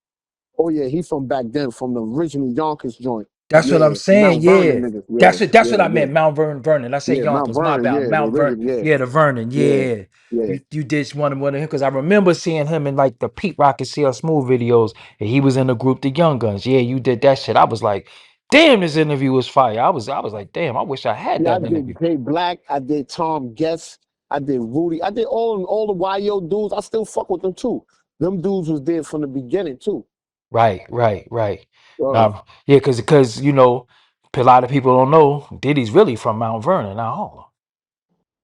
Oh yeah, he from back then, from the original Yonkers joint. That's what I'm Yeah, saying. Mount Vernon Yeah. niggas. That's Yeah, it. That's what yeah, I yeah, meant. Mount Vernon. I say yeah. Mount Yonkers. My Vernon. bad. Yeah, the Mount Vernon. original. Yeah, Yeah, the Vernon. yeah, Yeah. yeah. You did one of him because I remember seeing him in like the Pete Rock and CL Smooth videos, and he was in the group The Young Guns. Yeah, you did that shit. I was like, damn, this interview was fire. I was like, damn, I wish I had Yeah, I that interview. did Jay Black. I did Tom Guest. I did Rudy. I did all the YO dudes. I still fuck with them too. Them dudes was there from the beginning too. Right, right, right. Uh, Now, yeah, because you know, a lot of people don't know Diddy's really from Mount Vernon. Now, hold on.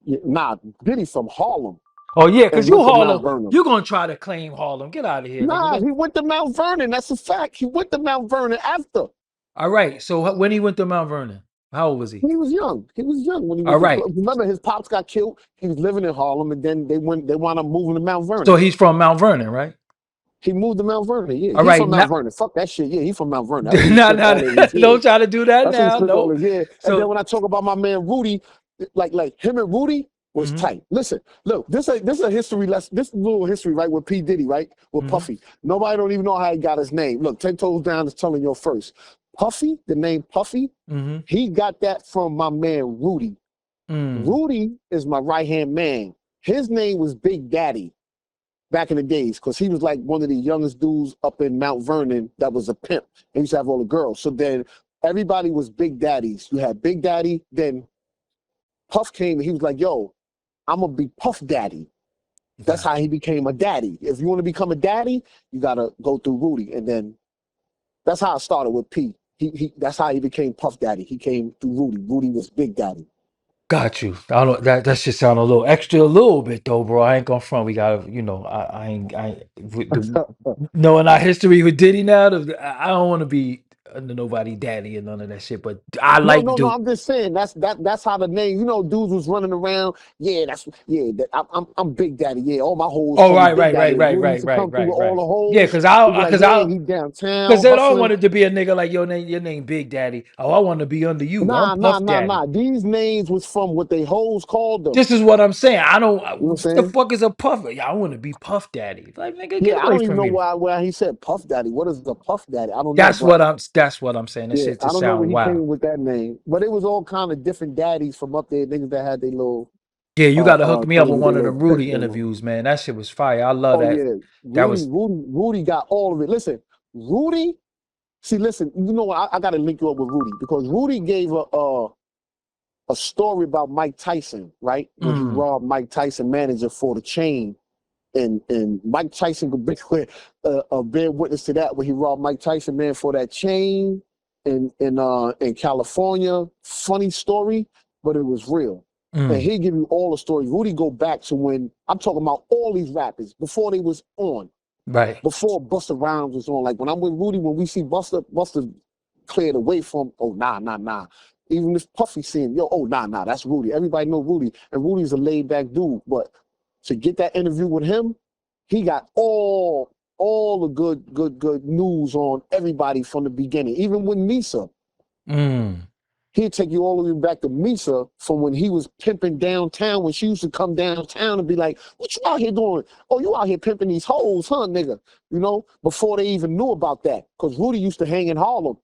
yeah, nah, Diddy from Harlem Oh yeah, because and you went to Mount Harlem, Vernon. you're gonna try to claim Harlem. Get out of here, nigga. Nah, he went to Mount Vernon. That's a fact. He went to Mount Vernon after. All right. So when he went to Mount Vernon, how old was he? He was young. He was young when he All went to. right. Remember, his pops got killed. He was living in Harlem, and then they went. They wound up moving to Mount So Vernon. he's from Mount Vernon, right? He moved to Mount Vernon. Yeah, All he right. from Mount Now, Vernon. Fuck that shit. Yeah, he from Mount Vernon. That's what he no, took no, all of his. Yeah, don't try to do that that's what he now. took all No. his. Yeah, and then So, when I talk about my man Rudy, like him and Rudy was mhm, tight. Listen, look, this is a history lesson. This little history, right, with P Diddy, right, with mhm, Puffy. Nobody don't even know how he got his name. Look, 10 toes down is telling you first. Puffy, the name Puffy, mhm, he got that from my man Rudy. mm. Rudy is my right hand man. His name was Big Daddy back in the days because he was like one of the youngest dudes up in Mount Vernon that was a pimp. And he used to have all the girls. So then everybody was Big Daddies. You had Big Daddy, then Puff came and he was like, yo, I'm going to be Puff Daddy. That's how Gotcha. he became a daddy. If you want to become a daddy, you got to go through Rudy. And then that's how it started with P. That's how he became Puff Daddy. He came through Rudy. Rudy was Big Daddy. Got you. I don't. That should sound a little extra, a little bit though, bro. I ain't gonna front. We gotta, you know, I ain't, with the, knowing our history with Diddy now. I don't want to be under nobody daddy and none of that shit. But I No, like no, no. dude. I'm just saying that's how the name. You know, dudes was running around. Yeah, I'm Big Daddy. Yeah, all my hoes Oh, call me right, Big right, Daddy. right, And right, Rudy used right, to right, come through right, with all right. the Yeah, hoes. because He'd be like, yeah, he because downtown they all hustling. wanted to be a nigga like your name Big Daddy. Oh, I want to be under you. I'm Nah, nah, Puff nah, Daddy. nah. These names was from what they hoes called them. This is what I'm saying. I don't. You know what I'm What the saying? fuck is a puff? Yeah, I want to be Puff Daddy. Like nigga, get Yeah, I away don't even from know me. why he said Puff Daddy. What is the Puff Daddy? I don't know, but That's what I'm saying. This yeah, shit I just don't know where sound he wild. came with that name. But it was all kind of different daddies from up there, niggas that had their little Yeah, you got to hook me up claim with their one of little them pen Rudy game on. interviews, man. That shit was fire. I love Oh that. yeah, That was Rudy got all of it. Listen, Rudy. See, listen. You know what? I got to link you up with Rudy because Rudy gave a story about Mike Tyson, right? When he mm, robbed Mike Tyson manager for the chain, and Mike Tyson could be a bear witness to that when he robbed Mike Tyson man for that chain in California. Funny story, but it was real. And mm, he give you all the stories. Rudy go back to when I'm talking about all these rappers before they was on. Right. Before Busta Rhymes was on. Like when I'm with Rudy, when we see Busta cleared away from, oh, nah. Even if Puffy saying, yo, oh, nah, that's Rudy. Everybody know Rudy. And Rudy's a laid back dude. But to get that interview with him, he got all the good news on everybody from the beginning. Even with Misa, he'd take you all the way back to Misa from when he was pimping downtown, when she used to come downtown and be like, what you out here doing? Oh, you out here pimping these hoes, huh, nigga? You know, before they even knew about that. Because Rudy used to hang in Harlem.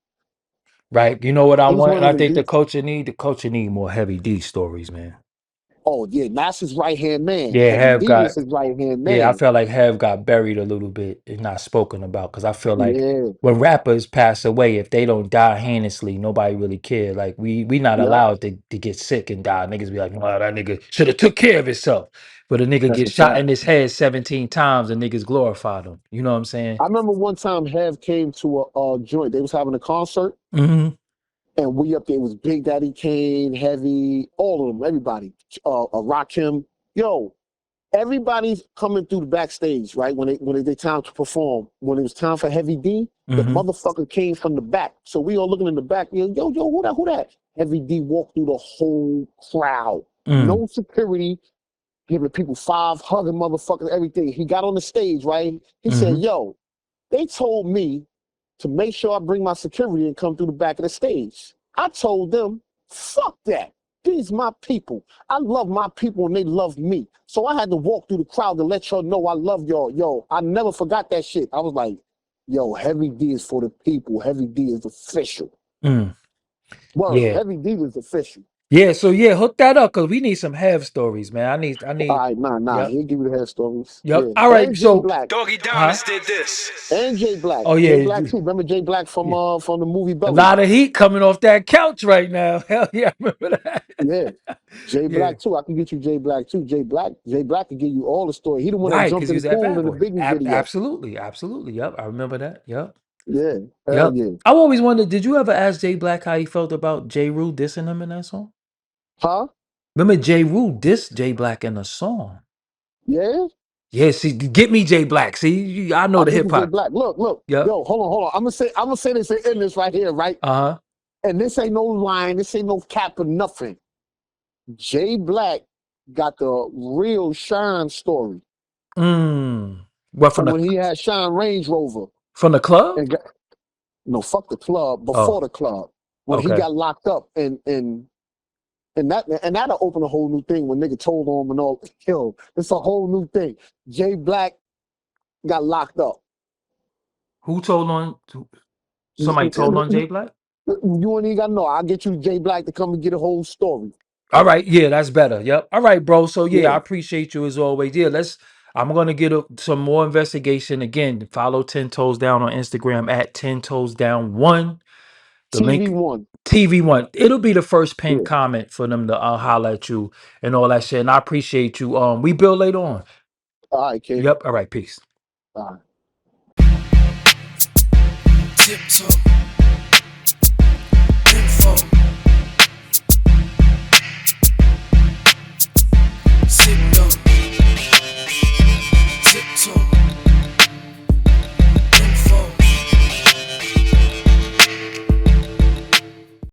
Right. You know what I He's want? one And of I the think the dudes. culture need? The culture need more Heavy D stories, man. Oh, yeah, that's his right-hand man. Yeah, Heavy Have D got was his right-hand yeah, I man. felt like Have got buried a little bit and not spoken about because I feel like Yeah, when rappers pass away, if they don't die heinously, nobody really care. Like we not yep, allowed to get sick and die. Niggas be like, well, that nigga should have took care of himself. But a nigga that's get a shot fact. in his head 17 times and niggas glorified him. You know what I'm saying? I remember one time Hev came to a joint. They was having a concert, Mm-hmm. and we up there. It was Big Daddy Kane, Heavy, all of them, everybody. Rakim. Yo, everybody's coming through the backstage, right? When they time to perform. When it was time for Heavy D, the Mm-hmm. motherfucker came from the back. So we all looking in the back. Yo, who that? Heavy D walked through the whole crowd. Mm. No security, giving people five, hugging motherfuckers, everything. He got on the stage, right? He said, Mm-hmm. yo, they told me to make sure I bring my security and come through the back of the stage. I told them, fuck that. These my people. I love my people and they love me. So I had to walk through the crowd to let y'all know I love y'all. Yo, I never forgot that shit. I was like, yo, Heavy D is for the people. Heavy D is official. Mm. Word, Yeah. Heavy D was official. Yeah, so yeah, hook that up because we need some Have stories, man. I All need right, nah. yep. He'll give you the head stories. Yep. Yeah. All right. And Jay So Black. Doggie huh? Diamonds did this. And Jay Black. Oh Jay yeah. Black too. Remember Jay Black from Yeah. the movie A Belly? lot of heat coming off that couch right now. Hell yeah, I remember that. Yeah. Jay Yeah, Black too. I can get you Jay Black too. Jay Black can give you all the story. He the one that right, jumped because he in the was that pool bad in the boy. Biggie video. Absolutely, absolutely. Yep, I remember that. Yep, Yeah. Hell yep. yeah. I always wondered, did you ever ask Jay Black how he felt about J. Rule dissing him in that song? Huh? Remember J. Rule dissed Jay Black in a song. Yeah? Yeah, see, get me Jay Black. See, I know I'll the get hip you Jay hop. Black. Look. Yep. Yo, hold on. I'm gonna say this in this right here, right? Uh And this ain't no line, this ain't no cap or nothing. Jay Black got the real Shine story huh. Mm. What from when he had Shine Range Rover. from the club? And got, no, fuck the club, Oh, before the club. When he okay. got locked up and that'll open a whole new thing when nigga told on him and all. Yo, it's a whole new thing. Jay Black got locked up. Who told on? Somebody told on Jay You Black? ain't even gotta know. I'll get you Jay Black to come and get a whole story. All right, yeah, that's better. Yep. All right, bro. So yeah, Yeah. I appreciate you as always. Yeah, I'm gonna get some more investigation again. Follow 10 Toes Down on Instagram at 10 Toes Down 1. The link TV1. TV1. It'll be the first pinned Yeah. comment for them to holler at you and all that shit. And I appreciate you. We build later on. All right, kid. Yep. All right. Peace. All right. Tiptoe. Info. Signal. Tiptoe.